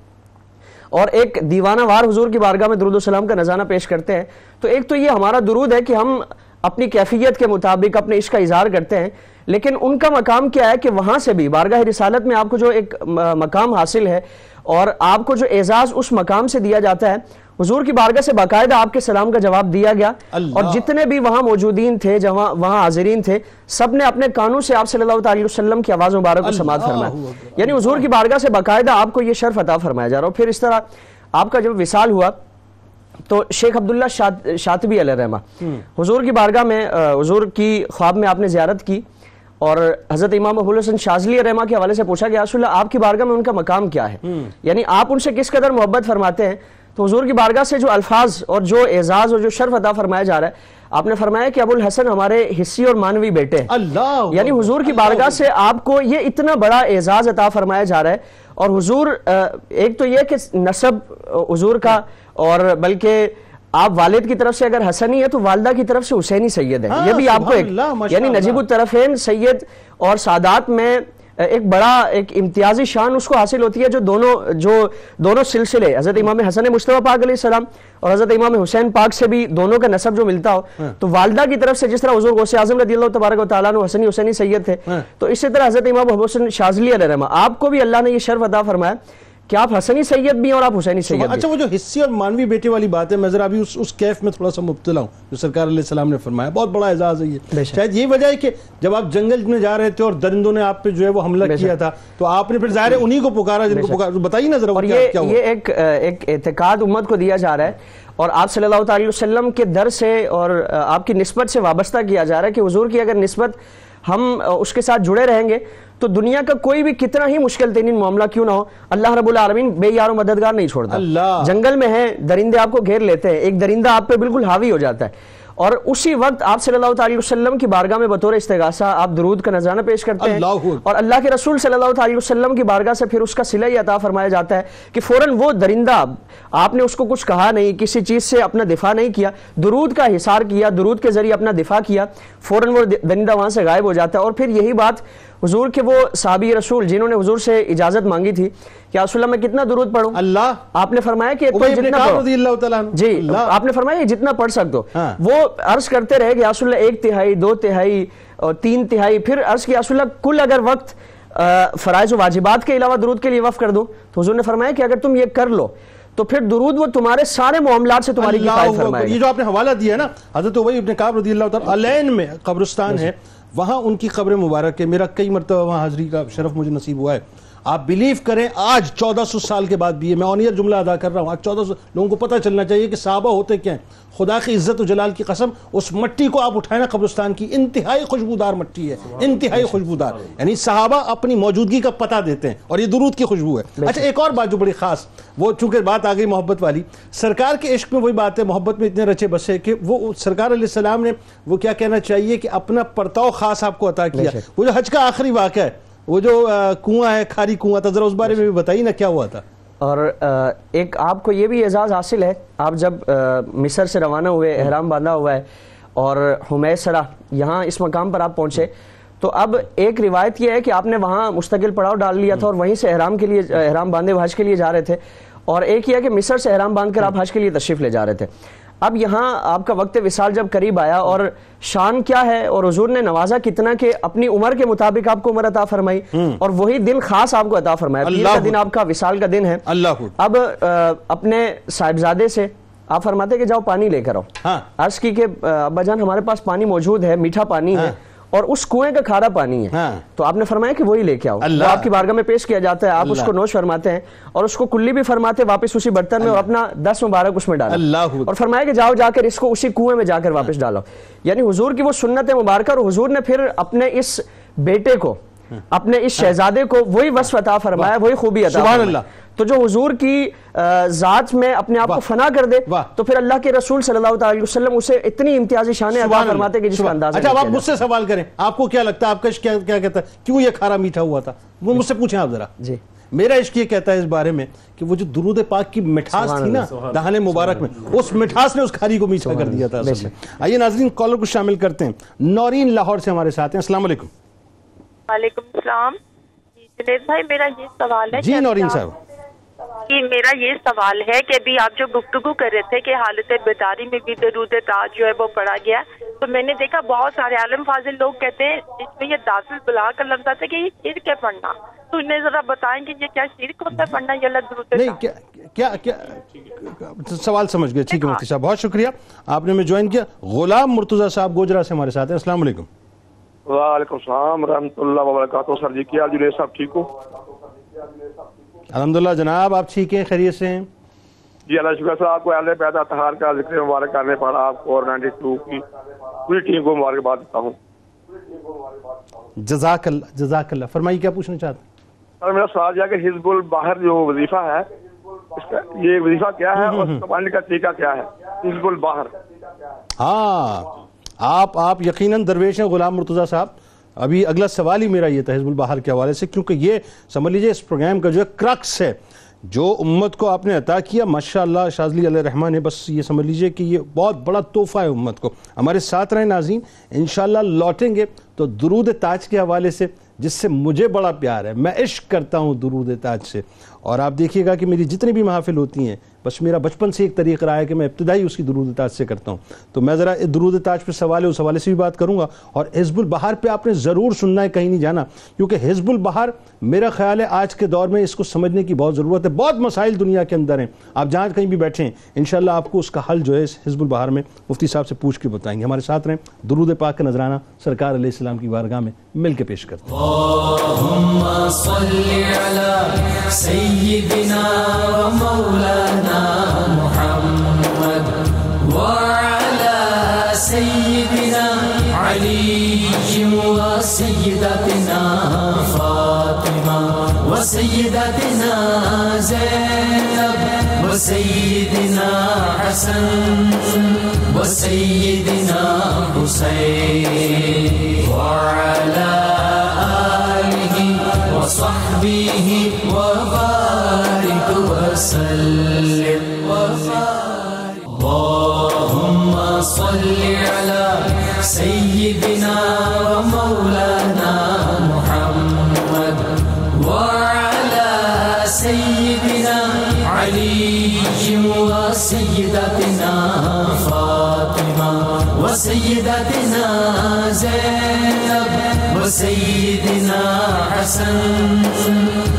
اور ایک دیوانہ وار حضور کی بارگاہ میں درود و سلام کا نذرانہ پیش کرتے ہیں. تو ایک تو یہ ہمارا درود ہے کہ ہم اپنی کیفیت کے مطابق اپنے عشق کا اظہار کرتے ہیں، لیکن ان کا مقام کیا ہے کہ وہاں سے بھی بارگاہ رسالت میں آپ کو جو ایک مقام حاصل ہے اور آپ کو جو اعزاز اس مقام سے دیا جاتا ہے، حضور کی بارگاہ سے باقاعدہ آپ کے سلام کا جواب دیا گیا، اور جتنے بھی وہاں موجودین تھے، وہاں حاضرین تھے، سب نے اپنے کانوں سے آپ صلی اللہ علیہ وسلم کی آواز مبارک کو سماعت فرمایا. یعنی حضور کی بارگاہ سے باقاعدہ آپ کو یہ شرف عطا فرمایا جا رہا. اور پھر اس طرح آپ کا جب وصال ہوا تو شیخ عبداللہ شاطبی علیہ الرحمہ حضور کی بارگاہ میں، حضور کی خواب میں آپ نے زیارت کی، اور حضرت امام ابو الحسن شاذلی علیہ الرحمہ کے حوالے سے پوچھا کہ رسول اللہ آپ کی بارگاہ میں ان کا مقام کیا ہے، یعنی آپ ان سے کس قدر محبت فرماتے ہیں. تو حضور کی بارگاہ سے جو الفاظ اور جو اعزاز اور جو شرف عطا فرمایا جا رہا ہے، آپ نے فرمایا کہ ابو الحسن ہمارے حصی اور مانوی بیٹے ہیں. یعنی حضور کی بارگاہ سے آپ کو یہ اتنا بڑا اعزاز عطا فرمایا جا رہا ہے. اور حضور ایک تو یہ کہ نسب حضور کا، اور بلکہ آپ والد کی طرف سے اگر حسنی ہے تو والدہ کی طرف سے حسینی سید ہے. یہ بھی آپ کو ایک یعنی نجیب الطرفین سید اور سادات میں ایک بڑا ایک امتیازی شان اس کو حاصل ہوتی ہے، جو دونوں سلسلے حضرت امام حسن مصطفیٰ پاک علیہ السلام اور حضرت امام حسین پاک سے بھی دونوں کا نسب جو ملتا ہو. تو والدہ کی طرف سے جس طرح حضور غوث اعظم رضی اللہ تبارک و تعالیٰ عنہ حسنی سید تھے، تو اسی طرح حضرت امام ابو الحسن شاذلی علیہ الرحمہ آپ کو بھی اللہ نے یہ شرف عطا فرمایا کہ آپ حسنی سید بھی ہیں اور آپ حسینی سید بھی. اچھا، وہ جو حصی اور مانوی بیٹے والی بات ہے، میں ذرا ابھی اس کیف میں تھوڑا سا مبتلا ہوں جو سرکار علیہ السلام نے فرمایا. بہت بڑا اعزاز ہے یہ. شاید یہی وجہ ہے کہ جب آپ جنگل میں جا رہے تھے اور درندوں نے آپ پہ جو ہے وہ حملہ کیا تھا تو آپ نے پھر ظاہر ہے انہی کو پکارا جن کو پکارا. بتائیے نا ذرا. اور یہ ایک اعتقاد امت کو دیا جا رہا ہے، اور آپ صلی اللہ علیہ وسلم کے در سے اور آپ کی نسبت سے وابستہ کیا جا رہا ہے کہ حضور کی اگر نسبت ہم اس کے ساتھ جڑے رہیں گے تو دنیا کا کوئی بھی کتنا ہی مشکل ترین معاملہ کیوں نہ ہو، اللہ رب العالمین بے یار و مددگار نہیں چھوڑتا. جنگل میں ہیں، درندے آپ کو گھیر لیتے ہیں، ایک درندہ آپ پہ بالکل حاوی ہو جاتا ہے، اور اسی وقت آپ صلی اللہ علیہ وسلم کی بارگاہ میں بطور استغاثہ آپ درود کا نذرانہ پیش کرتے ہیں، اور اللہ کے رسول صلی اللہ علیہ وسلم کی بارگاہ سے پھر اس کا صلہ ہی عطا فرمایا جاتا ہے کہ فوراً وہ درندہ، آپ نے اس کو کچھ کہا نہیں، کسی چیز سے اپنا دفاع نہیں کیا، درود کا حصار کیا، درود کے ذریعے اپنا دفاع کیا، فوراً وہ درندہ وہاں سے غائب ہو جاتا ہے. اور پھر یہی بات حضور کے وہ صحابی رسول جنہوں نے حضور سے اجازت مانگی تھی کہ رسول اللہ میں کتنا درود پڑھوں، آپ نے فرمایا کہ جی آپ نے فرمایا جتنا پڑھ سکتے ہو. وہ عرض کرتے رہے کہ رسول اللہ 1/3 2/3 اور 3/3، پھر عرض کیا رسول اللہ کل اگر وقت فرائض و واجبات کے علاوہ درود کے لیے وقف کر دو، تو حضور نے فرمایا کہ اگر تم یہ کر لو تو پھر درود وہ تمہارے سارے معاملات سے تمہاری کفایت فرمائے گا. یہ جو آپ نے حوالہ دیا نا حضرت ابی بن کعب رضی اللہ تعالیٰ علین میں قبرستان ہے، وہاں ان کی قبر مبارک ہے. میرا کئی مرتبہ وہاں حاضری کا شرف مجھے نصیب ہوا ہے. آپ بلیو کریں آج 1400 سال کے بعد بھی میں آن ایئر جملہ ادا کر رہا ہوں، آج 1400 لوگوں کو پتہ چلنا چاہیے کہ صحابہ ہوتے کیا ہیں. خدا کی عزت و جلال کی قسم اس مٹی کو آپ اٹھائیں نا قبرستان کی، انتہائی خوشبودار مٹی ہے، انتہائی خوشبودار. یعنی صحابہ اپنی موجودگی کا پتہ دیتے ہیں اور یہ درود کی خوشبو ہے. اچھا ایک اور بات جو بڑی خاص، وہ چونکہ بات آ گئی محبت والی، سرکار کے عشق میں وہی بات ہے، محبت میں اتنے رچے بسے کہ وہ سرکار علیہ السلام نے وہ کیا کہنا چاہیے کہ اپنا پرتاؤ خاص آپ کو عطا کیا. وہ جو حج کا آخری واقعہ ہے، وہ جو کنواں ہے، کھاری کنواں تھا، ذرا اس بارے میں بھی بتائیے نا کیا ہوا تھا. اور ایک آپ کو یہ بھی اعزاز حاصل ہے، آپ جب مصر سے روانہ ہوئے، احرام باندھا ہوا ہے اور حمیسرہ یہاں اس مقام پر آپ پہنچے، تو اب ایک روایت یہ ہے کہ آپ نے وہاں مستقل پڑاؤ ڈال لیا تھا اور وہیں سے احرام باندھے حج کے لیے جا رہے تھے، اور ایک یہ ہے کہ مصر سے احرام باندھ کر آپ حج کے لیے تشریف لے جا رہے تھے. اب یہاں آپ کا وقت وصال جب قریب آیا، اور شان کیا ہے اور حضور نے نوازا کتنا کہ اپنی عمر کے مطابق آپ کو عمر عطا فرمائی، اور وہی دن خاص آپ کو عطا فرمایا. پیر کا دن آپ کا وصال کا دن ہے. اب اپنے صاحبزادے سے آپ فرماتے کہ جاؤ پانی لے کر آؤ. عرض کی کہ ابا جان ہمارے پاس پانی موجود ہے، میٹھا پانی ہے اور اس کنویں کا کھارا پانی ہے. تو آپ نے فرمایا کہ وہی لے کے آؤ. وہ آپ کی بارگاہ میں پیش کیا جاتا ہے، آپ اس کو نوش فرماتے ہیں اور اس کو کلی بھی فرماتے واپس اسی برتن میں، اور اپنا 10 مبارک اس میں ڈالا اور فرمایا کہ جاؤ جا کر اس کو اسی کنویں میں جا کر واپس ڈالو. یعنی حضور کی وہ سنت مبارکہ، اور حضور نے پھر اپنے اس بیٹے کو، اپنے اس شہزادے کو وہی وصف عطا فرمایا، وہی خوبی عطا فرمایا. تو جو حضور کی ذات میں اپنے آپ کو فنا کر دے تو پھر اللہ کے رسول صلی اللہ علیہ وسلم اسے اتنی امتیازی شانیں عطا فرماتے کہ جس کا اندازہ. اچھا آپ مجھ سے سوال کریں، آپ کو کیا لگتا ہے، آپ کا عشق کیا کہتا ہے، کیوں یہ کھارا میٹھا ہوا تھا؟ وہ مجھ سے پوچھیں آپ ذرا. جی میرا عشق یہ کہتا ہے اس بارے میں کہ وہ جو درود پاک کی مٹھاس تھی نا دہان مبارک میں، اس مٹھاس نے اس کھاری کو میٹھا کر دیا تھا اصل میں. آئیے ناظرین کالر کو شامل کرتے ہیں. نورین لاہور سے ہمارے ساتھ ہیں. السلام علیکم. وعلیکم السلام. جنید بھائی میرا یہ سوال ہے. جی نورین صاحب. میرا یہ سوال ہے کہ ابھی آپ جو گفتگو کر رہے تھے کہ حالت بیداری میں بھی درود تاج جو ہے وہ پڑھا گیا، تو میں نے دیکھا بہت سارے عالم فاضل لوگ کہتے ہیں اس میں یہ داخل بلا کر لفظ آتا ہے کہ یہ شرک ہے پڑھنا. تو انہیں ذرا بتائیں کہ یہ کیا شرک ہوتا ہے پڑھنا یہ اللہ درود نہیں کیا سوال سمجھ گئے. ٹھیک ہے مفتی صاحب بہت شکریہ آپ نے ہمیں جوائن کیا. غلام مرتضیٰ صاحب گوجرا سے ہمارے ساتھ ہیں. السلام علیکم. وعلیکم السلام ورحمۃ اللہ وبرکاتہ. سر جی کیا حال جنید صاحب ٹھیک ہو؟ الحمدللہ جناب آپ ٹھیک ہیں، خیریت سے ہیں؟ جی اللہ شکر. سر آپ کو اہل پیدا طہار کا ذکر مبارک کرنے پڑا، آپ کو اور 92 کی پوری ٹیم کو مبارکباد دیتا ہوں. جزاک اللہ جزاک اللہ. فرمائیے کیا پوچھنا چاہتے ہیں؟ سر میرا سوال یہ ہے کہ حزب البحر جو وظیفہ ہے اس کا یہ وظیفہ کیا ہے اور اس کو پڑھنے کا طریقہ کیا ہے؟ حزب البحر. ہاں آپ یقیناً درویش ہیں غلام مرتضیٰ صاحب. ابھی اگلا سوال ہی میرا یہ تھا حزب البحر کے حوالے سے، کیونکہ یہ سمجھ لیجئے اس پروگرام کا جو ہے کرکس ہے جو امت کو آپ نے عطا کیا. ماشاءاللہ شاذلی علیہ الرحمٰن نے بس یہ سمجھ لیجئے کہ یہ بہت بڑا تحفہ ہے امت کو. ہمارے ساتھ رہیں ناظرین، انشاءاللہ لوٹیں گے تو درود تاج کے حوالے سے جس سے مجھے بڑا پیار ہے، میں عشق کرتا ہوں درود تاج سے. اور آپ دیکھیے گا کہ میری جتنی بھی محافل ہوتی ہیں بس میرا بچپن سے ایک طریقہ رہا ہے کہ میں ابتدائی اس کی درود تاج سے کرتا ہوں. تو میں ذرا درود تاج پہ سوال ہے اس حوالے سے بھی بات کروں گا. اور حزب البحر پہ آپ نے ضرور سننا ہے، کہیں نہیں جانا، کیونکہ حزب البحر میرا خیال ہے آج کے دور میں اس کو سمجھنے کی بہت ضرورت ہے. بہت مسائل دنیا کے اندر ہیں، آپ جہاں کہیں بھی بیٹھیں انشاءاللہ آپ کو اس کا حل جو ہے اس حزب البحر میں مفتی صاحب سے پوچھ کے بتائیں گے. ہمارے ساتھ رہیں. درود پاک کا نذرانہ سرکار علیہ السلام کی بارگاہ میں مل کے پیش کرتے ہیں. اللهم صل على سيدنا ومولانا محمد وعلى سيدنا علي وسيدتنا فاطمة وسيدتنا زينب وسيدنا حسن وسيدنا حسين وعلى وصحبه وبارك وسلم وبارك. اللهم صل على سيدنا ومولانا محمد وعلى سيدنا علي وسيدتنا فاطمة وسيدتنا زينب وسيدنا حسن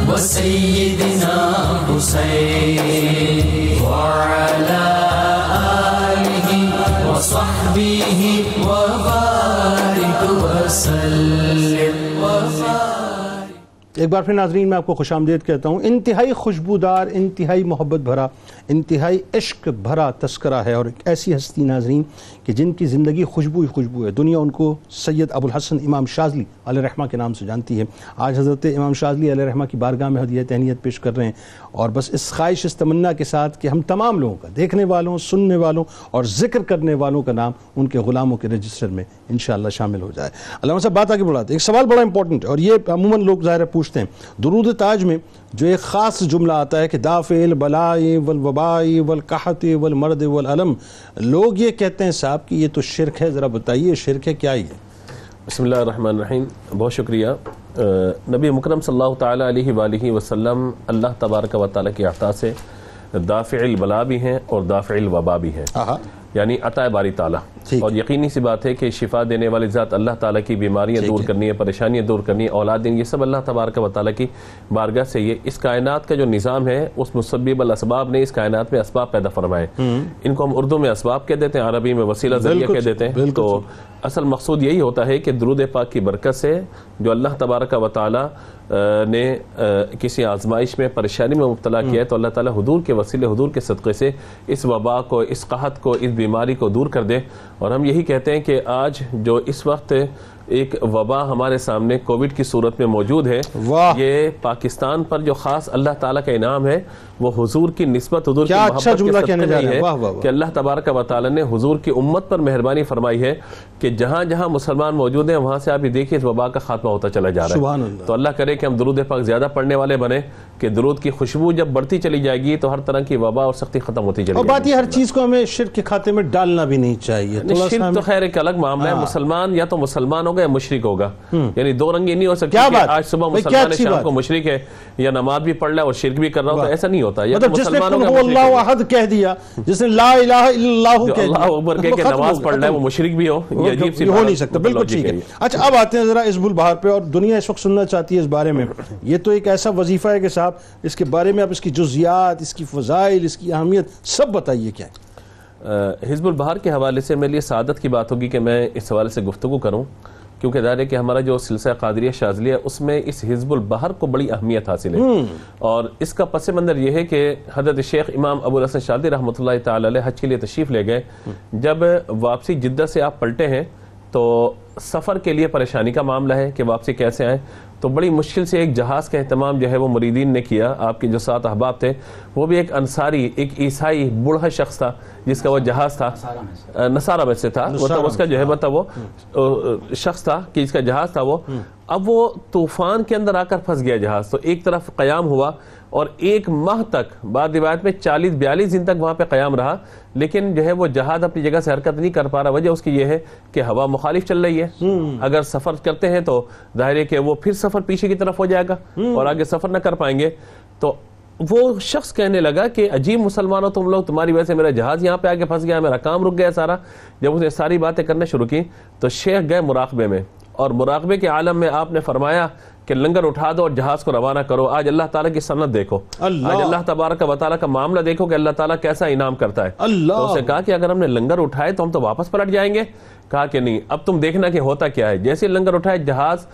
وسيدنا حسين وعلى آله وصحبه وبارك وسلم وبارك. ایک بار پھر ناظرین میں آپ کو خوش آمدید کہتا ہوں. انتہائی خوشبودار، انتہائی محبت بھرا، انتہائی عشق بھرا تذکرہ ہے، اور ایک ایسی ہستی ناظرین کہ جن کی زندگی خوشبو ہی خوشبو ہے. دنیا ان کو سید ابو الحسن امام شاذلی علیہ رحمہ کے نام سے جانتی ہے. آج حضرت امام شاذلی علیہ رحمہ کی بارگاہ میں ہدیہ تہنیت پیش کر رہے ہیں، اور بس اس خواہش، اس تمنا کے ساتھ کہ ہم تمام لوگوں کا، دیکھنے والوں، سننے والوں اور ذکر کرنے والوں کا نام ان کے غلاموں کے رجسٹر میں انشاءاللہ شامل ہو جائے. علامہ صاحب بات آگے بڑھاتے ہیں. ایک سوال بڑا امپورٹنٹ ہے، اور یہ عموماً لوگ ظاہر پوچھتے ہیں. درود تاج میں جو ایک خاص جملہ آتا ہے کہ دافع البلاء والوباء والقحط والمرض والالم، لوگ یہ کہتے ہیں صاحب کہ یہ تو شرک ہے. ذرا بتائیے شرک ہے کیا ہی ہے؟ بسم اللہ الرحمن الرحیم. بہت شکریہ. نبی مکرم صلی اللہ تعالیٰ علیہ وآلہ وسلم اللہ تبارک و تعالیٰ کی عطا سے دافع البلاء بھی ہیں اور دافع الوباء بھی ہیں، یعنی عطا باری تعالیٰ. اور یقینی سی بات ہے کہ شفا دینے والی ذات اللہ تعالیٰ کی بیماریاں دور کرنی ہے، پریشانیاں دور کرنی ہے، اولاد دین، یہ سب اللہ تبارک و تعالیٰ کی بارگاہ سے. یہ اس کائنات کا جو نظام ہے، اس مسبب الاسباب نے اس کائنات میں اسباب پیدا فرمائے. ان کو ہم اردو میں اسباب کہہ دیتے ہیں، عربی میں وسیلہ ذریعہ کہہ دیتے ہیں. تو اصل مقصود یہی ہوتا ہے کہ درود پاک کی برکت سے جو اللہ تبارک و تعالیٰ نے کسی آزمائش میں، پریشانی میں مبتلا کیا ہے، تو اللہ تعالیٰ حضور کے وسیلے، حضور کے صدقے سے اس وبا کو، اس قحط کو، اس بیماری کو دور کر دے. اور ہم یہی کہتے ہیں کہ آج جو اس وقت ایک وبا ہمارے سامنے کووڈ کی صورت میں موجود ہے، یہ پاکستان پر جو خاص اللہ تعالیٰ کا انعام ہے، وہ حضور کی نسبت، حضور کی محبت کے صدقے نہیں ہے کہ اللہ تبارک و تعالیٰ نے حضور کی امت پر مہربانی فرمائی ہے کہ جہاں جہاں مسلمان موجود ہیں وہاں سے آپ یہ دیکھیں اس وبا کا خاتمہ ہوتا چلا جا رہا ہے. تو اللہ کرے کہ ہم درود پاک زیادہ پڑھنے والے بنے، کہ درود کی خوشبو جب بڑھتی چلی جائے گی تو ہر طرح کی وبا اور سختی ختم ہوتی چلی جائے گی. اور بات یہ، ہر چیز کو ہمیں شرک کے کھاتے میں ڈالنا بھی نہیں چاہیے. شرک تو خیر ایک الگ معاملہ ہے. مسلمان یا تو مسلمان ہوگا یا مشرک ہوگا، یعنی دو رنگی نہیں ہو سکتی کہ آج صبح مسلمان ہے شام کو مشرک ہے، یا نماز بھی پڑھ رہا ہے اور شرک بھی کر رہا ہو. تو ایسا نہیں ہوتا. یا تو مسلمان ہوگا، اللہ احد کہہ دیا، جس نے لا الہ الا اللہ کہہ دیا، اللہ اکبر کہہ کے نماز پڑھ رہا ہے، وہ مشرک بھی ہو، یہ عجیب سی ہو نہیں سکتا. بالکل ٹھیک ہے. اچھا اب آتے ہیں ذرا حزب البہار پہ، اور دنیا اس وقت سننا چاہتی ہے اس بارے میں. یہ تو ایک ایسا وظیفہ ہے کہ صاحب اس کے بارے میں آپ اس کی جزیات، اس کی فضائل، اس کی اہمیت سب بتائیے کیا ہے. حزب البہار کے حوالے سے میرے لیے سعادت کی بات ہوگی کہ میں اس حوالے سے گفتگو کروں، کیونکہ ظاہر ہے کہ ہمارا جو سلسلہ قادریہ شاذلیہ اس میں اس حزب البہار کو بڑی اہمیت حاصل ہے. اور اس کا پس منظر یہ ہے کہ حضرت شیخ امام ابو الحسن شاذلی رحمۃ اللہ تعالی علیہ حج کے لیے تشریف لے گئے. جب واپسی جدہ سے آپ پلٹے ہیں تو سفر کے لیے پریشانی کا معاملہ ہے کہ واپسی کیسے آئیں. تو بڑی مشکل سے ایک جہاز کا اہتمام جو ہے وہ مریدین نے کیا. آپ کے جو 7 احباب تھے، وہ بھی ایک انصاری، ایک عیسائی بوڑھا شخص تھا جس کا وہ جہاز تھا، نصارہ میں سے تھا، مطلب اس کا جو ہے وہ شخص تھا کہ جس کا جہاز تھا وہ. اب وہ طوفان کے اندر آ کر پھنس گیا جہاز. تو ایک طرف قیام ہوا اور 1 ماہ تک، بعد روایت میں 40-42 دن تک وہاں پہ قیام رہا، لیکن جو ہے وہ جہاز اپنی جگہ سے حرکت نہیں کر پا رہا. وجہ اس کی یہ ہے کہ ہوا مخالف چل رہی ہے. اگر سفر کرتے ہیں تو ظاہر ہے کہ وہ پھر سفر پیچھے کی طرف ہو جائے گا اور آگے سفر نہ کر پائیں گے. تو وہ شخص کہنے لگا کہ عجیب مسلمانوں تم لوگ، تمہاری وجہ سے میرا جہاز یہاں پہ آگے پھنس گیا، میرا کام رک گیا سارا. جب اس نے ساری باتیں کرنا شروع کی تو شیخ گئے مراقبے میں، اور مراقبے کے عالم میں آپ نے فرمایا کہ لنگر اٹھا دو اور جہاز کو روانہ کرو. آج اللہ تعالیٰ کی سنت دیکھو، آج اللہ تبارک و تعالیٰ کا معاملہ دیکھو کہ اللہ تعالیٰ کیسا انعام کرتا ہے. تو اسے کہا کہ اگر ہم نے لنگر اٹھائے تو ہم تو واپس پلٹ جائیں گے. کہا کہ نہیں، اب تم دیکھنا کہ ہوتا کیا ہے. جیسے لنگر اٹھائے، جہاز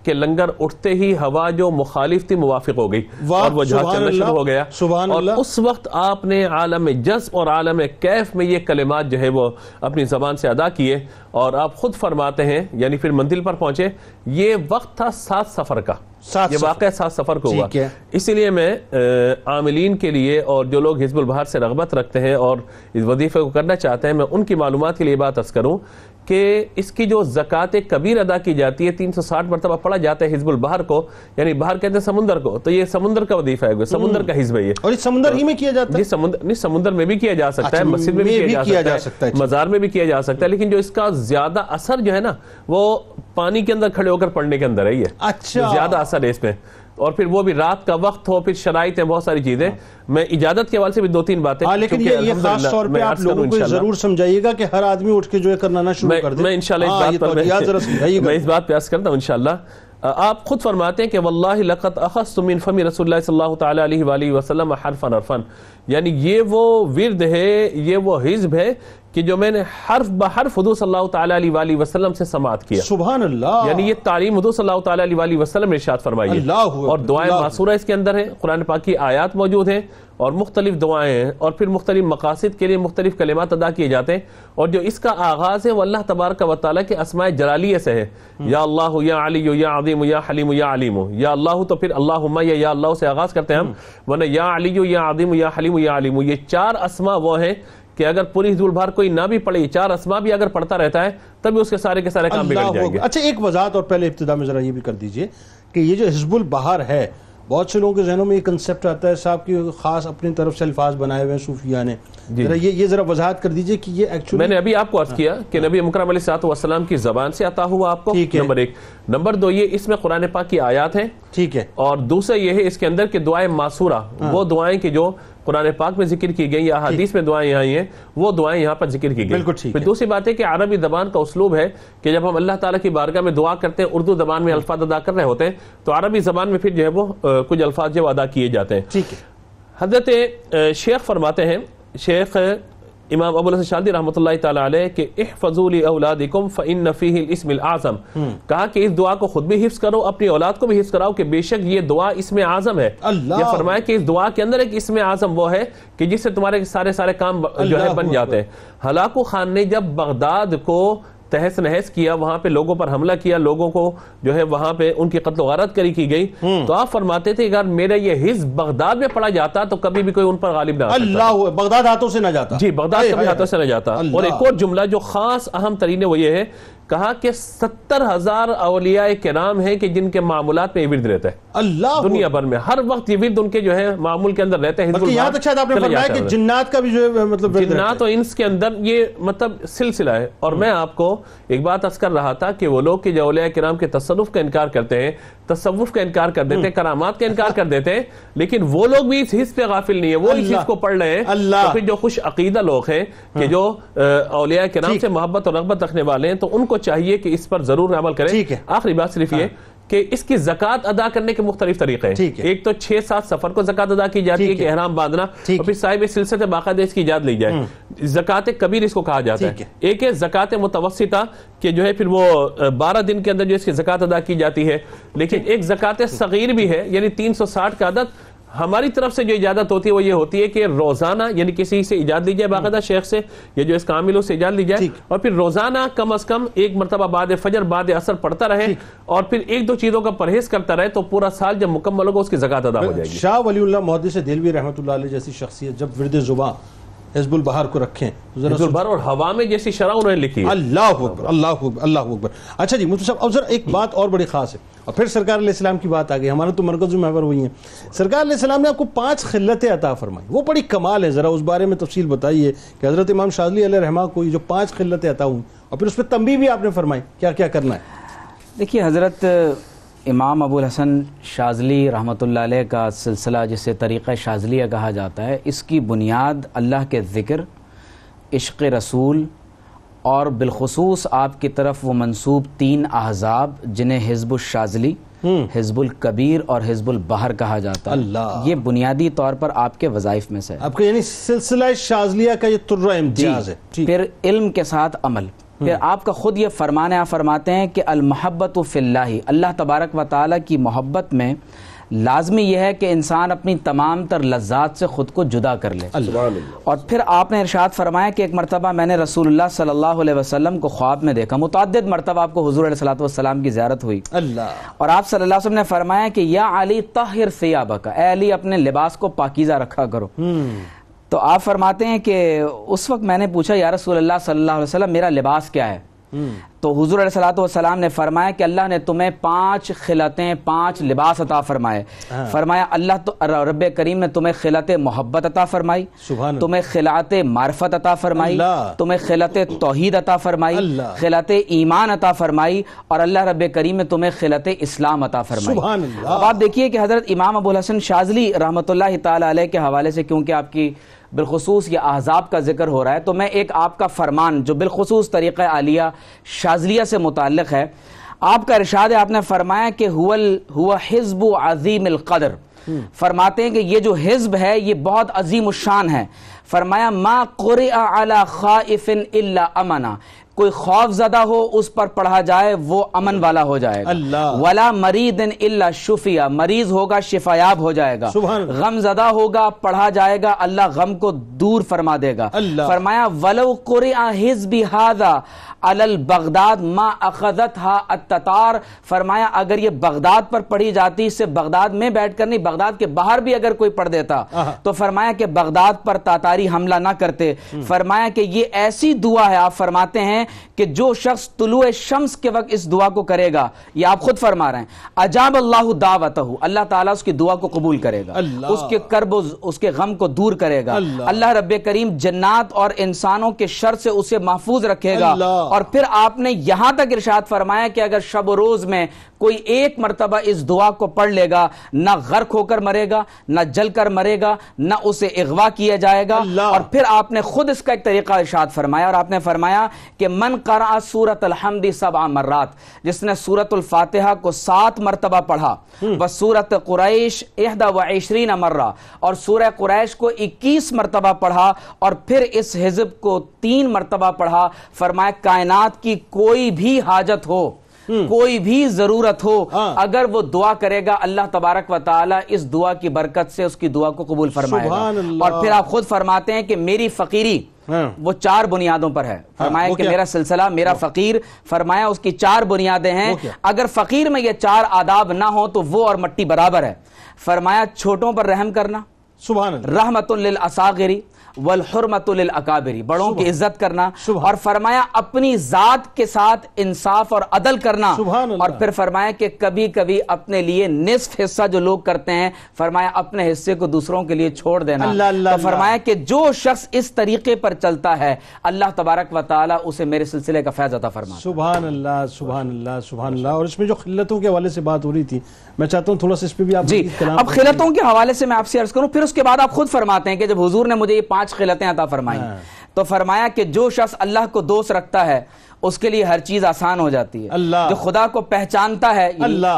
کہ لنگر اٹھتے ہی ہوا جو مخالف تھی موافق ہو گئی اور وہ جہاز چلنا شروع ہو گیا. اور اس وقت آپ نے عالم جذب اور عالم کیف میں یہ کلمات جو ہے وہ اپنی زبان سے ادا کیے. اور آپ خود فرماتے ہیں، یعنی پھر منزل پر پہنچے، یہ وقت تھا 7 سفر کا، یہ واقعہ 7 سفر کو ہوا. اسی لیے میں عاملین کے لیے اور جو لوگ حزب البہار سے رغبت رکھتے ہیں اور اس وظیفے کو کرنا چاہتے ہیں، میں ان کی معلومات کے لیے بات عرض کروں کہ اس کی جو زکوٰۃ کبیر ادا کی جاتی ہے 360 مرتبہ پڑھا جاتا ہے حزب البحر کو، یعنی بحر کہتے ہیں سمندر کو. تو یہ سمندر کا وظیفہ ہے، سمندر کا حزب ہے یہ. اور اس سمندر ہی میں کیا جاتا ہے؟ سمندر میں بھی کیا جا سکتا ہے، مسجد میں بھی کیا جا سکتا ہے، مزار میں بھی کیا جا سکتا ہے. لیکن جو اس کا زیادہ اثر جو ہے نا وہ پانی کے اندر کھڑے ہو کر پڑھنے کے اندر ہے. یہ زیادہ اثر ہے اس میں. اور پھر وہ بھی رات کا وقت ہو، پھر شرائط ہیں، بہت ساری چیزیں. میں اجازت کے حوالے سے بھی 2-3 باتیں، لیکن یہ خاص طور پہ آپ لوگوں کو ضرور سمجھائیے گا کہ ہر آدمی اٹھ کے جو ہے کرنا نہ شروع کر دے. میں انشاءاللہ اس بات پہ عرض کرتا ہوں انشاءاللہ. آپ خود فرماتے ہیں کہ واللہ لقد اخذت من فم رسول اللہ صلی اللہ تعالی علیہ وآلہ وسلم حرفا حرفا، یعنی یہ وہ ورد ہے، یہ وہ حزب ہے کہ جو میں نے حرف بحرف حضور صلی اللہ تعالیٰ علیہ وآلہ وسلم سے سماعت کیا. سبحان اللہ. یعنی یہ تعلیم حضور صلی اللہ تعالیٰ علیہ وآلہ وسلم نے ارشاد فرمائی ہے. اور دعائیں معصورہ اس کے اندر ہیں, قرآن پاک کی آیات موجود ہیں اور مختلف دعائیں ہیں, اور پھر مختلف مقاصد کے لیے مختلف کلمات ادا کیے جاتے ہیں. اور جو اس کا آغاز ہے وہ اللہ تبارک و تعالیٰ کے اسماء جلالیہ سے ہے. یا اللہ یا علی یا عظیم یا حلیم یا علیم. یا اللہ تو پھر اللہم یا اللہ سے آغاز کرتے ہیں ہم, ورنہ یا علی یا عظیم یا حلیم یا علیم. یہ 4 اسماء وہ ہیں کہ اگر پوری حزب البہر کوئی نہ بھی پڑھے, 4 اسماء بھی اگر پڑھتا رہتا ہے تب اس کے سارے کام بگڑ جائیں گے. اچھا ایک وضاحت اور پہلے ابتدا میں ذرا یہ بھی کر دیجئے کہ یہ جو حزب البہر ہے, بہت سے لوگوں کے ذہنوں میں یہ کنسپٹ آتا ہے صاحب کی خاص اپنی طرف سے الفاظ بنائے ہوئے ہیں صوفیہ نے. یہ ذرا وضاحت کر دیجئے کہ یہ ایکچولی, میں نے ابھی آپ کو عرض کیا کہ نبی مکرم علیہ الصلوۃ والسلام کی زبان سے عطا ہوا آپ کو, نمبر 1. نمبر 2, یہ اس میں قرآن پاک کی آیات ہیں, ٹھیک ہے. اور دوسرا یہ ہے اس کے اندر کہ دعائیں معصورہ, وہ دعائیں کہ جو قرآن پاک میں ذکر کی گئی یا حدیث میں دعائیں آئی ہیں, وہ دعائیں یہاں پر ذکر کی گئی. پھر دوسری بات ہے کہ عربی زبان کا اسلوب ہے کہ جب ہم اللہ تعالیٰ کی بارگاہ میں دعا کرتے ہیں, اردو زبان میں الفاظ ادا کر رہے ہوتے ہیں, تو عربی زبان میں پھر جو ہے وہ کچھ الفاظ جو ادا کیے جاتے ہیں. ٹھیک ہے. حضرت شیخ فرماتے ہیں, شیخ امام ابو الحسن شاذلی رحمۃ اللہ تعالیٰ علیہ کہ احفظوا لاولادکم فإن فیہ الاسم الأعظم, کہا کہ اس دعا کو خود بھی حفظ کرو, اپنی اولاد کو بھی حفظ کراؤ کہ بے شک یہ دعا اسم اعظم ہے. یہ فرمایا کہ اس دعا کے اندر ایک اسم اعظم وہ ہے کہ جس سے تمہارے سارے کام جو ہے بن جاتے ہیں. ہلاکو خان نے جب بغداد کو تہس نہس کیا, وہاں پہ لوگوں پر حملہ کیا, لوگوں کو جو ہے وہاں پہ ان کی قتل و غارت کی گئی, تو آپ فرماتے تھے اگر میرا یہ حزب بغداد میں پڑا جاتا تو کبھی بھی کوئی ان پر غالب نہ آ سکتا. اللہ, بغداد ہاتھوں سے نہ جاتا. جی, بغداد کبھی ہاتھوں سے نہ جاتا. اور ایک اور جملہ جو خاص اہم ترین ہے وہ یہ ہے, کہا کہ 70,000 اولیاء کرام ہیں کہ جن کے معمولات میں یہ ورد رہتا ہے. اللہ, دنیا بھر میں ہر وقت یہ ورد ان کے جو ہے معمول کے اندر رہتے ہیں. یہاں تک شاید آپ نے فرمایا کہ جنات کا بھی جو ہے مطلب جنات اور انس کے اندر یہ مطلب سلسلہ ہے. اور میں آپ کو ایک بات عرض کر رہا تھا کہ وہ لوگ کہ جو اولیاء کرام کے تصرف کا انکار کرتے ہیں, تصوف کا انکار کر دیتے ہیں, کرامات کا انکار کر دیتے ہیں, لیکن وہ لوگ بھی اس حص پہ غافل نہیں ہے, وہ اس حص کو پڑھ رہے ہیں. تو پھر جو خوش عقیدہ لوگ ہیں کہ جو اولیاء کرام سے محبت اور رغبت رکھنے والے ہیں, تو ان کو چاہیے کہ اس پر ضرور عمل کریں. آخری بات صرف یہ کہ اس کی زکوٰۃ ادا کرنے کے مختلف طریقے ہیں. ایک تو 6-7 سفر کو زکوٰۃ ادا کی جاتی ہے کہ احرام باندھنا, اور پھر صاحب سلسلے باقاعدہ اس کی اجازت لی جائے. زکوٰۃ کبیر اس کو کہا جاتا ہے. ایک ہے زکوٰۃ متوسطہ کہ جو ہے پھر وہ 12 دن کے اندر جو اس کی زکوٰۃ ادا کی جاتی ہے. لیکن ایک زکوٰۃ صغیر بھی ہے, یعنی 360 کا عدد. ہماری طرف سے جو اجازت ہوتی ہے وہ یہ ہوتی ہے کہ روزانہ, یعنی کسی سے اجازت لی جائے باقاعدہ شیخ سے یا جو اس کا عامل ہو سے اجازت لی جائے, اور پھر روزانہ کم از کم 1 مرتبہ بعد فجر بعد عصر پڑھتا رہے, اور پھر 1-2 چیزوں کا پرہیز کرتا رہے, تو پورا سال جب مکمل ہوگا اس کی زکوٰۃ ادا ہو جائے گی. شاہ ولی اللہ محدث دہلوی رحمۃ اللہ علیہ جیسی شخصیت جب ورد زباں حزب البہر کو رکھیں, حزب البہر اور ہوا میں جیسی شرح انہوں نے لکھی ہے. اللہ اکبر, اللہ اکبر, اللہ اکبر. اچھا جی مفتی صاحب, اب ذرا ایک بات اور بڑی خاص ہے, اور پھر سرکار علیہ السلام کی بات آ گئی. ہمارا تو مرکز محور ہوئی ہیں. سرکار علیہ السلام نے آپ کو 5 خلتیں عطا فرمائی, وہ بڑی کمال ہے. ذرا اس بارے میں تفصیل بتائیے کہ حضرت امام شاذلی علیہ رحمہ کو یہ جو 5 خلتیں عطا ہوئی, اور پھر اس پہ تنبیہ بھی آپ نے فرمائی, کیا کیا کرنا ہے. دیکھیے, حضرت امام ابو الحسن شاذلی رحمۃ اللہ علیہ کا سلسلہ جسے طریقہ شاذلیہ کہا جاتا ہے, اس کی بنیاد اللہ کے ذکر, عشق رسول, اور بالخصوص آپ کی طرف وہ منسوب 3 احزاب جنہیں حزب الشاذلی, حزب الکبیر اور حزب البہر کہا جاتا ہے. یہ بنیادی طور پر آپ کے وظائف میں سے, آپ کا یعنی سلسلہ شاذلیہ کا یہ طرہ امتیاز ہے. پھر علم کے ساتھ عمل. پھر آپ کا خود یہ فرمان ہے, آپ فرماتے ہیں کہ المحبت فی اللہ, اللہ تبارک و تعالیٰ کی محبت میں لازمی یہ ہے کہ انسان اپنی تمام تر لذات سے خود کو جدا کر لے. اور پھر آپ نے ارشاد فرمایا کہ ایک مرتبہ میں نے رسول اللہ صلی اللہ علیہ وسلم کو خواب میں دیکھا. متعدد مرتبہ آپ کو حضور علیہ الصلوۃ والسلام کی زیارت ہوئی, اور آپ صلی اللہ علیہ وسلم نے فرمایا کہ یا علی طہر ثیابک, اے علی اپنے لباس کو پاکیزہ رکھا کرو. تو آپ فرماتے ہیں کہ اس وقت میں نے پوچھا یا رسول اللہ صلی اللہ علیہ وسلم میرا لباس کیا ہے؟ تو حضور علیہ الصلوۃ والسلام نے فرمایا کہ اللہ نے تمہیں 5 خلتیں 5 لباس عطا فرمائے. فرمایا اللہ تو رب کریم نے تمہیں خلت محبت عطا فرمائی, تمہیں خلعت معرفت عطا فرمائی, تمہیں خلت توحید عطا فرمائی, خلت ایمان عطا فرمائی, اور اللہ رب کریم نے تمہیں خلت اسلام عطا فرمائی. اب آپ دیکھیے کہ حضرت امام ابو الحسن شاذلی رحمۃ اللہ تعالی علیہ کے حوالے سے کیونکہ آپ کی بالخصوص یہ احزاب کا ذکر ہو رہا ہے, تو میں ایک آپ کا فرمان جو بالخصوص طریقہ عالیہ شاذلیہ سے متعلق ہے, آپ کا ارشاد ہے, آپ نے فرمایا کہ ہوا حزب عظیم القدر, فرماتے ہیں کہ یہ جو حزب ہے یہ بہت عظیم الشان ہے. فرمایا ما قرئ علی خائف الا امنا، کوئی خوف زدہ ہو اس پر پڑھا جائے وہ امن والا ہو جائے گا. ولا مریض الا شفیہ، مریض ہوگا شفایاب ہو جائے گا. غم زدہ ہوگا پڑھا جائے گا اللہ غم کو دور فرما دے گا. فرمایا ولو قرئ حزبی ھذا علی البغداد ما اخذتها التتار، فرمایا اگر یہ بغداد پر پڑھی جاتی، اس سے بغداد میں بیٹھ کر نہیں، بغداد کے باہر بھی اگر کوئی پڑھ دیتا تو فرمایا کہ بغداد پر تاتاری حملہ نہ کرتے. فرمایا کہ یہ ایسی دعا ہے، آپ فرماتے ہیں کہ جو شخص طلوع شمس کے وقت اس دعا کو کرے گا، یہ آپ خود فرما رہے ہیں، اجاب اللہ دعوتہ، اللہ تعالیٰ اس کی دعا کو قبول کرے گا، اس کے کرب اس کے غم کو دور کرے گا. اللہ رب کریم جنات اور انسانوں کے شر سے اسے محفوظ رکھے گا. اور پھر آپ نے یہاں تک ارشاد فرمایا کہ اگر شب و روز میں کوئی ایک مرتبہ اس دعا کو پڑھ لے گا، نہ غرق ہو کر مرے گا، نہ جل کر مرے گا، نہ اسے اغوا کیا جائے گا. اور پھر آپ نے خود اس کا ایک طریقہ ارشاد فرمایا، اور آپ نے فرمایا کہ من قرأ سورۃ الحمد 7 مرات، جس نے سورۃ الفاتحہ کو 7 مرتبہ پڑھا، وسورۃ قریش 21 مرہ، اور سورہ قریش کو 21 مرتبہ پڑھا، اور پھر اس حزب کو 3 مرتبہ پڑھا. فرمایا کائنات کی کوئی بھی حاجت ہو، کوئی بھی ضرورت ہو، اگر وہ دعا کرے گا اللہ تبارک و تعالی اس دعا کی برکت سے اس کی دعا کو قبول فرمائے گا. اور پھر آپ خود فرماتے ہیں کہ میری فقیری وہ 4 بنیادوں پر ہے. فرمایا کہ میرا سلسلہ، میرا فقیر، فرمایا اس کی 4 بنیادیں ہیں. اگر فقیر میں یہ 4 آداب نہ ہو تو وہ اور مٹی برابر ہے. فرمایا چھوٹوں پر رحم کرنا، سبحان اللہ، رحمت للاساغری والحرمت للاکابری، بڑوں کی عزت کرنا، اور فرمایا اپنی ذات کے ساتھ انصاف اور عدل کرنا. اور پھر فرمایا کہ کبھی کبھی اپنے لیے نصف حصہ جو لوگ کرتے ہیں، فرمایا اپنے حصے کو دوسروں کے لیے چھوڑ دینا. تو فرمایا کہ جو شخص اس طریقے پر چلتا ہے اللہ تبارک و تعالی اسے میرے سلسلے کا فیض عطا فرمائے. سبحان اللہ، سبحان اللہ، سبحان اللہ. اور اس میں جو خلتوں کے حوالے سے بات ہو رہی تھی، میں چاہتا ہوں تھوڑا سا اس پہ بھی آپ جی. اب خلتوں کے حوالے سے میں آپ سے عرض کروں، پھر اس کے بعد آپ خود فرماتے ہیں کہ جب حضور نے مجھے یہ 5 خلتیں عطا فرمائیں تو فرمایا کہ جو شخص اللہ کو دوست رکھتا ہے اس کے لیے ہر چیز آسان ہو جاتی ہے. جو خدا کو پہچانتا ہے،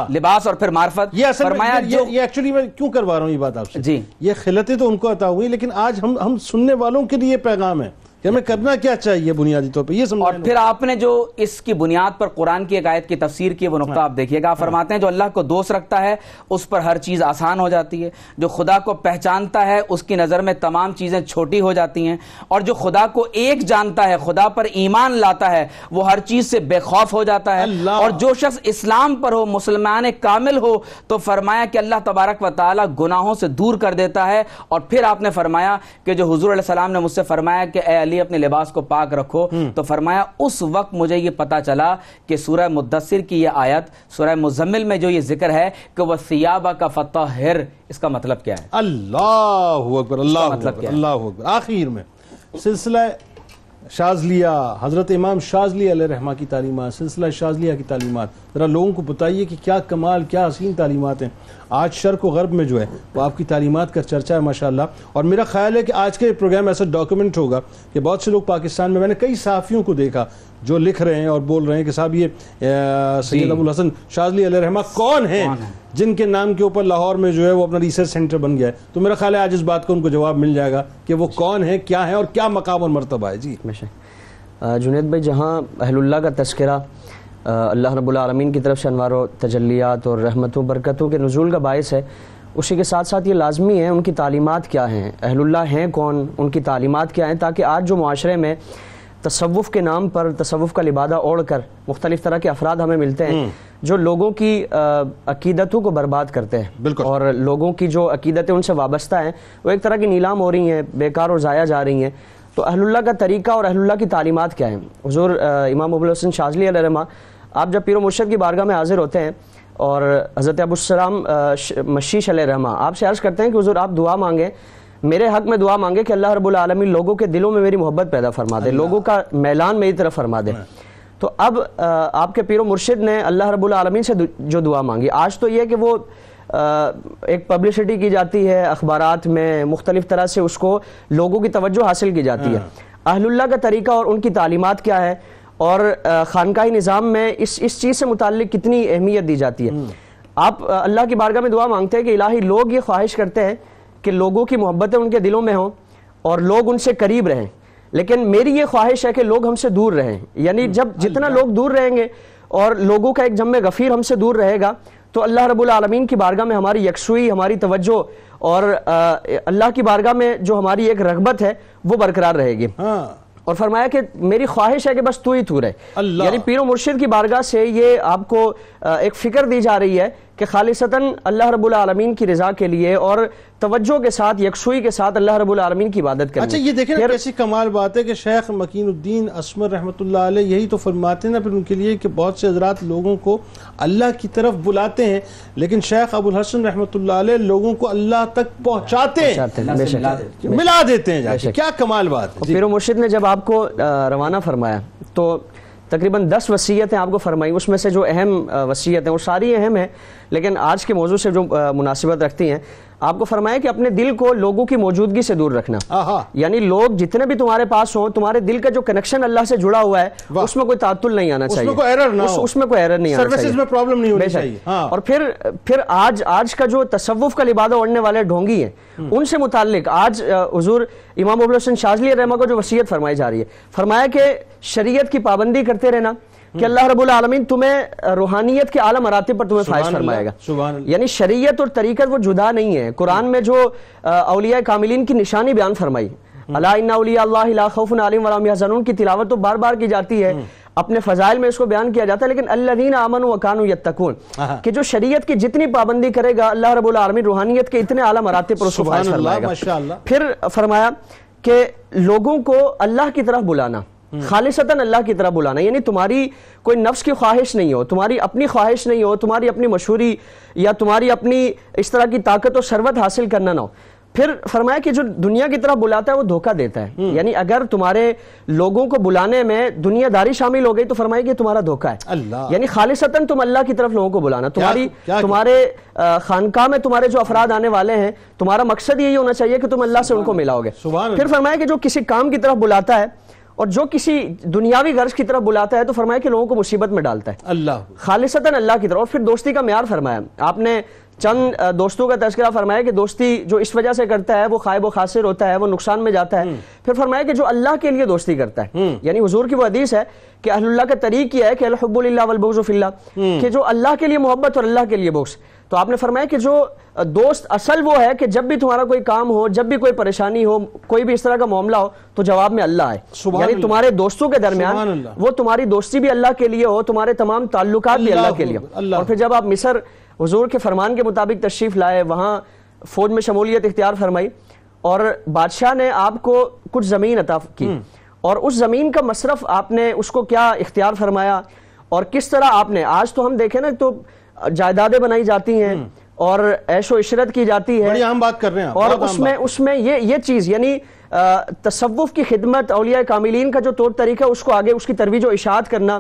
لباس اور پھر معرفت. فرمایا یہ ایکچولی میں کیوں کروا رہا ہوں یہ بات آپ سے، جی یہ خلتیں تو ان کو عطا ہوئی، لیکن آج ہم سننے والوں کے لیے پیغام ہے کہ ہمیں کرنا کیا چاہیے بنیادی طور پہ یہ سمجھیں. اور پھر آپ نے جو اس کی بنیاد پر قرآن کی ایک آیت کی تفسیر کی وہ نقطہ آپ دیکھیے گا. آپ فرماتے ہیں جو اللہ کو دوست رکھتا ہے اس پر ہر چیز آسان ہو جاتی ہے، جو خدا کو پہچانتا ہے اس کی نظر میں تمام چیزیں چھوٹی ہو جاتی ہیں، اور جو خدا کو ایک جانتا ہے، خدا پر ایمان لاتا ہے، وہ ہر چیز سے بے خوف ہو جاتا ہے. اور جو شخص اسلام پر ہو، مسلمان کامل ہو، تو فرمایا کہ اللہ تبارک و تعالی گناہوں سے دور کر دیتا ہے. اور پھر آپ نے فرمایا کہ جو حضور علیہ السلام نے مجھ سے فرمایا کہ اے علی اپنے لباس کو پاک رکھو، تو فرمایا اس وقت مجھے یہ پتا چلا کہ سورہ مدثر کی یہ آیت، سورہ مزمل میں جو یہ ذکر ہے کہ وَثِيَابَكَ فَطَهِّرْ، اس کا مطلب کیا ہے؟ اللہ اکبر، اللہ اکبر، اللہ اکبر. آخر میں سلسلہ شاذلیہ، حضرت امام شاذلی علیہ رحمہ کی تعلیمات، سلسلہ شاذلیہ کی تعلیمات، ذرا لوگوں کو بتائیے کہ کیا کمال، کیا حسین تعلیمات ہیں. آج شرق و غرب میں جو ہے وہ آپ کی تعلیمات کا چرچا ہے ماشاءاللہ. اور میرا خیال ہے کہ آج کے پروگرام ایسا ڈاکیومنٹ ہوگا کہ بہت سے لوگ پاکستان میں نے کئی صحافیوں کو دیکھا جو لکھ رہے ہیں اور بول رہے ہیں کہ صاحب یہ سید ابو الحسن شاذلی علیہ رحمہ کون ہیں جن کے نام کے اوپر لاہور میں جو ہے وہ اپنا ریسرچ سینٹر بن گیا ہے. تو میرا خیال ہے آج اس بات کا ان کو جواب مل جائے گا کہ وہ کون ہیں، کیا ہیں اور کیا مقام اور مرتبہ ہے. جی جنید بھائی، جہاں اہل اللہ کا تذکرہ اللہ رب العالمین کی طرف سے انوار و تجلیات اور رحمتوں برکتوں کے نزول کا باعث ہے، اسی کے ساتھ ساتھ یہ لازمی ہے ان کی تعلیمات کیا ہیں، اہل اللہ ہیں کون، ان کی تعلیمات کیا ہیں، تاکہ آج جو معاشرے میں تصوف کے نام پر تصوف کا لبادہ اوڑھ کر مختلف طرح کے افراد ہمیں ملتے ہیں جو لوگوں کی عقیدتوں کو برباد کرتے ہیں، اور لوگوں کی جو عقیدتیں ان سے وابستہ ہیں وہ ایک طرح کی نیلام ہو رہی ہیں، بیکار اور ضائع جا رہی ہیں. تو اہل اللہ کا طریقہ اور اہل اللہ کی تعلیمات کیا ہیں؟ حضور امام ابو الحسن شاذلی علیہ رحمہ، آپ جب پیر و مرشد کی بارگاہ میں حاضر ہوتے ہیں اور حضرت ابو السلام مشیش علیہ رحمہ آپ سے عرض کرتے ہیں کہ حضور آپ دعا مانگیں، میرے حق میں دعا مانگے کہ اللہ رب العالمین لوگوں کے دلوں میں میری محبت پیدا فرما دے، لوگوں کا میلان میری طرف فرما دے. تو اب آپ کے پیر و مرشد نے اللہ رب العالمین سے جو دعا مانگی، آج تو یہ کہ وہ ایک پبلسٹی کی جاتی ہے اخبارات میں، مختلف طرح سے اس کو لوگوں کی توجہ حاصل کی جاتی ہے. اہل اللہ کا طریقہ اور ان کی تعلیمات کیا ہے، اور خانقاہی نظام میں اس چیز سے متعلق کتنی اہمیت دی جاتی ہے. آپ اللہ کی بارگاہ میں دعا مانگتے ہیں کہ الہی لوگ یہ خواہش کرتے ہیں کہ لوگوں کی محبتیں ان کے دلوں میں ہوں اور لوگ ان سے قریب رہیں، لیکن میری یہ خواہش ہے کہ لوگ ہم سے دور رہیں. یعنی جب جتنا لوگ دور رہیں گے اور لوگوں کا ایک جمع غفیر ہم سے دور رہے گا تو اللہ رب العالمین کی بارگاہ میں ہماری یکسوئی، ہماری توجہ اور اللہ کی بارگاہ میں جو ہماری ایک رغبت ہے وہ برقرار رہے گی. اور فرمایا کہ میری خواہش ہے کہ بس تو ہی تو رہے. یعنی پیر و مرشد کی بارگاہ سے یہ آپ کو ایک فکر دی جا رہی ہے کہ خالصتاً اللہ رب العالمین کی رضا کے لیے اور توجہ کے ساتھ، یکسوئی کے ساتھ اللہ رب العالمین کی عبادت کریں. اچھا یہ دیکھیں کیسی کمال بات ہے کہ شیخ مکین الدین اسمر رحمۃ اللہ علیہ یہی تو فرماتے ہیں نا پھر ان کے لیے کہ بہت سے حضرات لوگوں کو اللہ کی طرف بلاتے ہیں، لیکن شیخ ابو الحسن رحمۃ اللہ علیہ لوگوں کو اللہ تک پہنچاتے ہیں، ملا دیتے ہیں جا کے. کیا کمال بات ہے. پیر و مرشد نے جب آپ کو روانہ فرمایا تو تقریباً 10 وصیتیں آپ کو فرمائی. اس میں سے جو اہم وصیت ہیں وہ ساری اہم ہیں، لیکن آج کے موضوع سے جو مناسبت رکھتی ہیں، آپ کو فرمایا کہ اپنے دل کو لوگوں کی موجودگی سے دور رکھنا. یعنی لوگ جتنے بھی تمہارے پاس ہوں، تمہارے دل کا جو کنیکشن اللہ سے جڑا ہوا ہے اس میں کوئی تعطل نہیں آنا چاہیے، اس میں کوئی ایرر نہیں آنا چاہیے، میں پرابلم نہیں ہونی چاہیے. اور پھر آج کا جو تصوف کا لبادہ اوڑھنے والے ڈھونگی ہیں ان سے متعلق آج حضور امام ابو الحسن شاذلی رحمہ کو جو وصیت فرمائی جا رہی ہے، فرمایا کہ شریعت کی پابندی کرتے رہنا کہ اللہ رب العالمین تمہیں روحانیت کے اعلیٰ مراتب پر تمہیں فائز فرمائے گا. یعنی شریعت اور طریقت وہ جدا نہیں ہے. قرآن میں جو اولیاء کاملین کی نشانی بیان فرمائی، الا ان اولیاء اللہ لا خوف علیہم ولا هم يحزنون کی تلاوت تو بار بار کی جاتی ہے، اپنے فضائل میں اس کو بیان کیا جاتا ہے، لیکن الذین آمنوا وکانوا یتقون کہ جو شریعت کی جتنی پابندی کرے گا اللہ رب العالمین روحانیت کے اتنے اعلیٰ مراتب پر اس کو فائز فرمائے گا. پھر فرمایا کہ لوگوں کو اللہ کی طرف بلانا، خالصتاً اللہ کی طرف بلانا، یعنی تمہاری کوئی نفس کی خواہش نہیں ہو، تمہاری اپنی خواہش نہیں ہو، تمہاری اپنی مشہوری یا تمہاری اپنی اس طرح کی طاقت و ثروت حاصل کرنا نہ ہو. پھر فرمایا کہ جو دنیا کی طرف بلاتا ہے وہ دھوکہ دیتا ہے. یعنی اگر تمہارے لوگوں کو بلانے میں دنیا داری شامل ہو گئی تو فرمایا کہ تمہارا دھوکہ ہے. یعنی خالصتاً تم اللہ کی طرف لوگوں کو بلانا. تمہارے خانقاہ میں تمہارے جو افراد آنے والے ہیں، تمہارا مقصد یہی ہونا چاہیے کہ تم اللہ سے ان کو ملاؤ گے. پھر فرمایا کہ جو کسی کام کی طرف بلاتا ہے اور جو کسی دنیاوی غرض کی طرف بلاتا ہے تو فرمایا کہ لوگوں کو مصیبت میں ڈالتا ہے. اللہ خالصتاً اللہ کی طرف. اور پھر دوستی کا معیار فرمایا. آپ نے چند دوستوں کا تذکرہ فرمایا کہ دوستی جو اس وجہ سے کرتا ہے وہ خائب و خاسر ہوتا ہے، وہ نقصان میں جاتا ہے. پھر فرمایا کہ جو اللہ کے لیے دوستی کرتا ہے، یعنی حضور کی وہ حدیث ہے کہ اہل اللہ کا طریق یہ ہے کہ الحب للہ والبغض فی اللہ، کہ جو اللہ کے لیے محبت اور اللہ کے لیے بغض. تو آپ نے فرمایا کہ جو دوست اصل وہ ہے کہ جب بھی تمہارا کوئی کام ہو، جب بھی کوئی پریشانی ہو، کوئی بھی اس طرح کا معاملہ ہو تو جواب میں اللہ ہے. یعنی تمہارے دوستوں کے درمیان وہ تمہاری دوستی بھی اللہ کے لیے ہو، تمہارے تمام تعلقات بھی اللہ کے لیے ہو. اور پھر جب آپ مصر حضور کے فرمان کے مطابق تشریف لائے، وہاں فوج میں شمولیت اختیار فرمائی اور بادشاہ نے آپ کو کچھ زمین عطا کی، اور اس زمین کا مصرف آپ نے اس کو کیا اختیار فرمایا اور کس طرح آپ نے. آج تو ہم دیکھیں نا تو جائیدادیں بنائی جاتی ہیں اور عیش و عشرت کی جاتی ہے، بڑی اہم بات کر رہے ہیں. اور اس میں یہ چیز یعنی تصوف کی خدمت، اولیاء کاملین کا جو طور طریقہ اس کو آگے اس کی ترویج و اشاعت کرنا.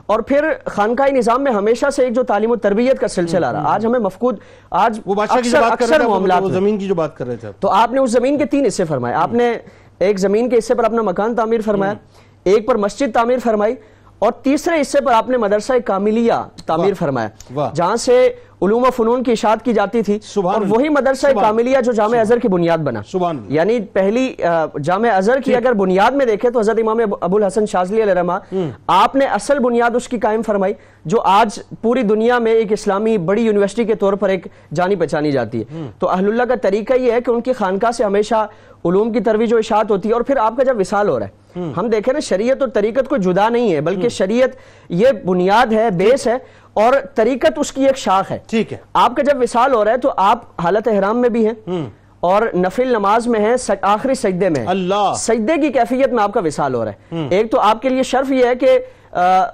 اور پھر خانقاہی نظام میں ہمیشہ سے ایک جو تعلیم و تربیت کا سلسلہ رہا، آج ہمیں مفقود، آج اکثر معاملات زمین کی جو بات کر رہے تھے. تو آپ نے اس زمین کے 3 حصے فرمائے. آپ نے ایک زمین کے حصے پر اپنا مکان تعمیر فرمایا، ایک پر مسجد تعمیر فرمائی، اور تیسرے حصے پر آپ نے مدرسہ کاملیہ تعمیر فرمایا جہاں سے علوم و فنون کی اشاعت کی جاتی تھی. اور وہی مدرسہ کاملیہ جو جامع ازہر کی بنیاد بنا. یعنی پہلی جامع ازہر کی اگر بنیاد میں دیکھیں تو حضرت امام ابو الحسن شاذلی علیہ رحمہ آپ نے اصل بنیاد اس کی قائم فرمائی، جو آج پوری دنیا میں ایک اسلامی بڑی یونیورسٹی کے طور پر ایک جانی پہچانی جاتی ہے. تو اہل اللہ کا طریقہ یہ ہے کہ ان کی خانقاہ سے ہمیشہ علوم کی ترویج و اشاعت ہوتی ہے. اور پھر آپ کا جب وصال ہو رہا ہے، ہم دیکھیں نا شریعت اور طریقت کوئی جدا نہیں ہے، بلکہ شریعت یہ بنیاد ہے، بیس ہے، اور طریقت اس کی ایک شاخ ہے. ٹھیک ہے. آپ کا جب وصال ہو رہا ہے تو آپ حالت احرام میں بھی ہیں اور نفل نماز میں ہیں، آخری سجدے میں ہیں. اللہ سجدے کی کیفیت میں آپ کا وصال ہو رہا ہے. ایک تو آپ کے لیے شرف یہ ہے کہ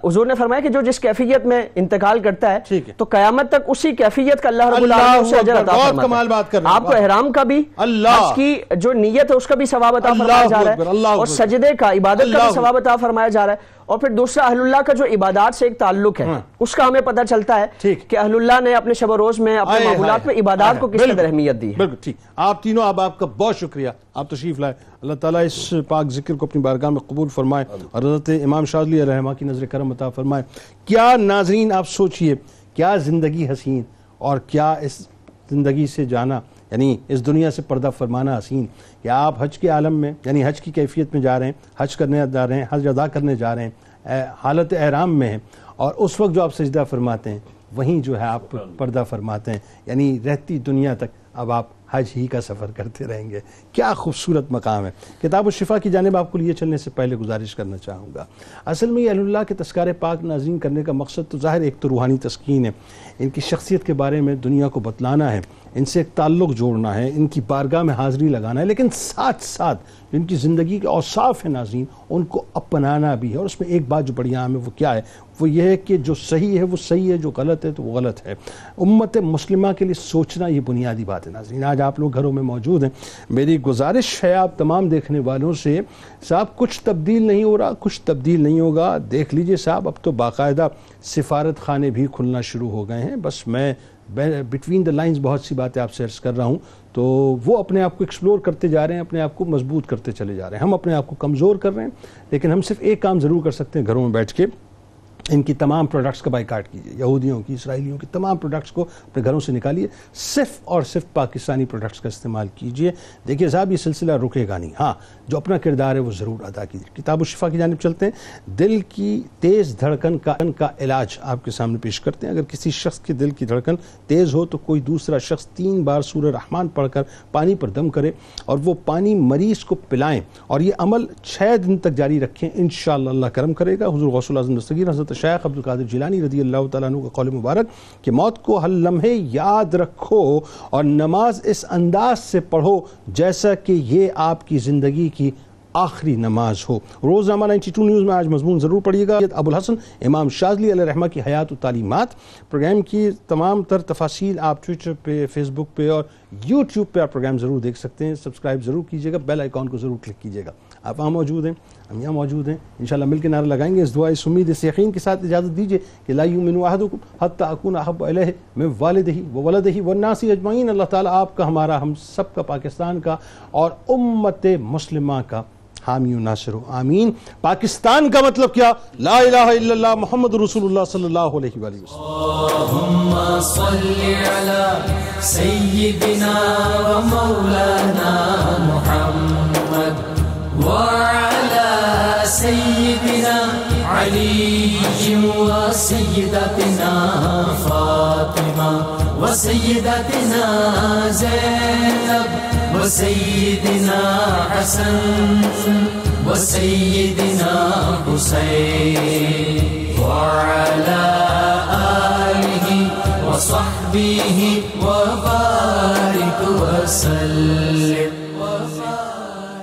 حضور نے فرمایا کہ جو جس کیفیت میں انتقال کرتا ہے تو قیامت تک اسی کیفیت کا اللہ رب العالمین اسے اجر عطا فرماتا ہے. آپ کو احرام کا بھی، حج کی جو نیت ہے اس کا بھی ثواب عطا فرمایا جا رہا ہے، اور سجدے کا، عبادت کا بھی ثواب عطا فرمایا جا رہا ہے. اور پھر دوسرا اہل اللہ کا جو عبادات سے ایک تعلق ہے اس کا ہمیں پتہ چلتا ہے کہ اہل اللہ نے اپنے شب و روز میں، اپنے معمولات میں عبادات کو کس قدر اہمیت دی ہے. بالکل ٹھیک. آپ تینوں آپ کا بہت شکریہ، آپ تشریف لائے. اللہ تعالیٰ اس پاک ذکر کو اپنی بارگاہ میں قبول فرمائے اور حضرت امام شاذلی علیہ رحمہ کی نظر کرم عطا فرمائے. کیا ناظرین آپ سوچئے، کیا زندگی حسین اور کیا اس زندگی سے جانا یعنی اس دنیا سے پردہ فرمانا حسین کہ آپ حج کے عالم میں یعنی حج کی کیفیت میں جا رہے ہیں، حج کرنے جا رہے ہیں، حج ادا کرنے جا رہے ہیں، حالت احرام میں ہیں، اور اس وقت جو آپ سجدہ فرماتے ہیں وہیں جو ہے آپ پردہ فرماتے ہیں، یعنی رہتی دنیا تک اب آپ حج ہی کا سفر کرتے رہیں گے۔ کیا خوبصورت مقام ہے۔ کتاب الشفا کی جانب آپ کو لیے چلنے سے پہلے گزارش کرنا چاہوں گا، اصل میں یہ اہل اللہ کے تذکار پاک نازین کرنے کا مقصد تو ظاہر ایک تو روحانی تسکین ہے، ان کی شخصیت کے بارے میں دنیا کو بتلانا ہے، ان سے ایک تعلق جوڑنا ہے، ان کی بارگاہ میں حاضری لگانا ہے، لیکن ساتھ ساتھ ان کی زندگی کے اوصاف ہیں ناظرین ان کو اپنانا بھی ہے۔ اور اس میں ایک بات جو بڑی اہم ہے وہ کیا ہے؟ وہ یہ ہے کہ جو صحیح ہے وہ صحیح ہے، جو غلط ہے تو وہ غلط ہے۔ امت مسلمہ کے لیے سوچنا یہ بنیادی بات ہے ناظرین۔ آج آپ لوگ گھروں میں موجود ہیں، میری گزارش ہے آپ تمام دیکھنے والوں سے، صاحب کچھ تبدیل نہیں ہو رہا، کچھ تبدیل نہیں ہوگا، دیکھ لیجئے صاحب اب تو باقاعدہ سفارت خانے بھی کھلنا شروع ہو گئے ہیں۔ بس میں بٹوین دا لائنز بہت سی باتیں آپ سے عرض کر رہا ہوں، تو وہ اپنے آپ کو ایکسپلور کرتے جا رہے ہیں، اپنے آپ کو مضبوط کرتے چلے جا رہے ہیں۔ ہم اپنے آپ کو کمزور کر رہے ہیں، لیکن ہم صرف ایک کام ضرور کر سکتے ہیں، گھروں میں بیٹھ کے ان کی تمام پروڈکٹس کا بائیکاٹ کیجیے، یہودیوں کی، اسرائیلیوں کی تمام پروڈکٹس کو اپنے گھروں سے نکالیے، صرف اور صرف پاکستانی پروڈکٹس کا استعمال کیجیے۔ دیکھیے صاحب یہ سلسلہ رکے گا نہیں، ہاں جو اپنا کردار ہے وہ ضرور ادا کیجیے۔ کتاب الشفا کی جانب چلتے ہیں۔ دل کی تیز دھڑکن کا علاج آپ کے سامنے پیش کرتے ہیں۔ اگر کسی شخص کے دل کی دھڑکن تیز ہو تو کوئی دوسرا شخص 3 بار سورہ رحمان پڑھ کر پانی پر دم کرے اور وہ پانی مریض کو پلائیں، اور یہ عمل 6 دن تک جاری رکھیں، انشاءاللہ اللہ کرم کرے گا۔ حضور غوث الاعظم دستگیر حضرت شیخ عبد القادر جیلانی رضی اللہ تعالیٰ عنہ کا قول مبارک کہ موت کو ہر لمحے یاد رکھو اور نماز اس انداز سے پڑھو جیسا کہ یہ آپ کی زندگی کی آخری نماز ہو۔ روزنامہ 92 نیوز میں آج مضمون ضرور پڑھیے گا، ابو الحسن امام شاذلی علیہ رحمہ کی حیات و تعلیمات۔ پروگرام کی تمام تر تفاصیل آپ ٹویٹر پہ، فیس بک پہ اور یوٹیوب پہ آپ پروگرام ضرور دیکھ سکتے ہیں۔ سبسکرائب ضرور کیجیے گا، بیل آئیکن کو ضرور کلک کیجیے گا۔ آپ وہاں موجود ہیں، ہم یہاں موجود ہیں، انشاءاللہ مل کے نعرہ لگائیں گے۔ اس دعا، اس امید، اس یقین کے ساتھ اجازت دیجیے کہ لا یؤمن احدکم حتی اکون احب الیہ من والدہ وولدہ والناس اجمعین۔ اللہ تعالیٰ آپ کا، ہمارا، ہم سب کا، پاکستان کا اور امت مسلمہ کا حامی و ناصر ہو، آمین۔ پاکستان کا مطلب کیا؟ لا الہ الا اللہ محمد رسول اللہ صلی اللہ علیہ وآلہ وسلم۔ اللهم صل على سيدنا ومولانا محمد وعلى سيدنا علي وسيدتنا فاطمة وسيدتنا زينب وسيدنا حسن وسيدنا حسين وعلى آله وصحبه وبارك وسلم۔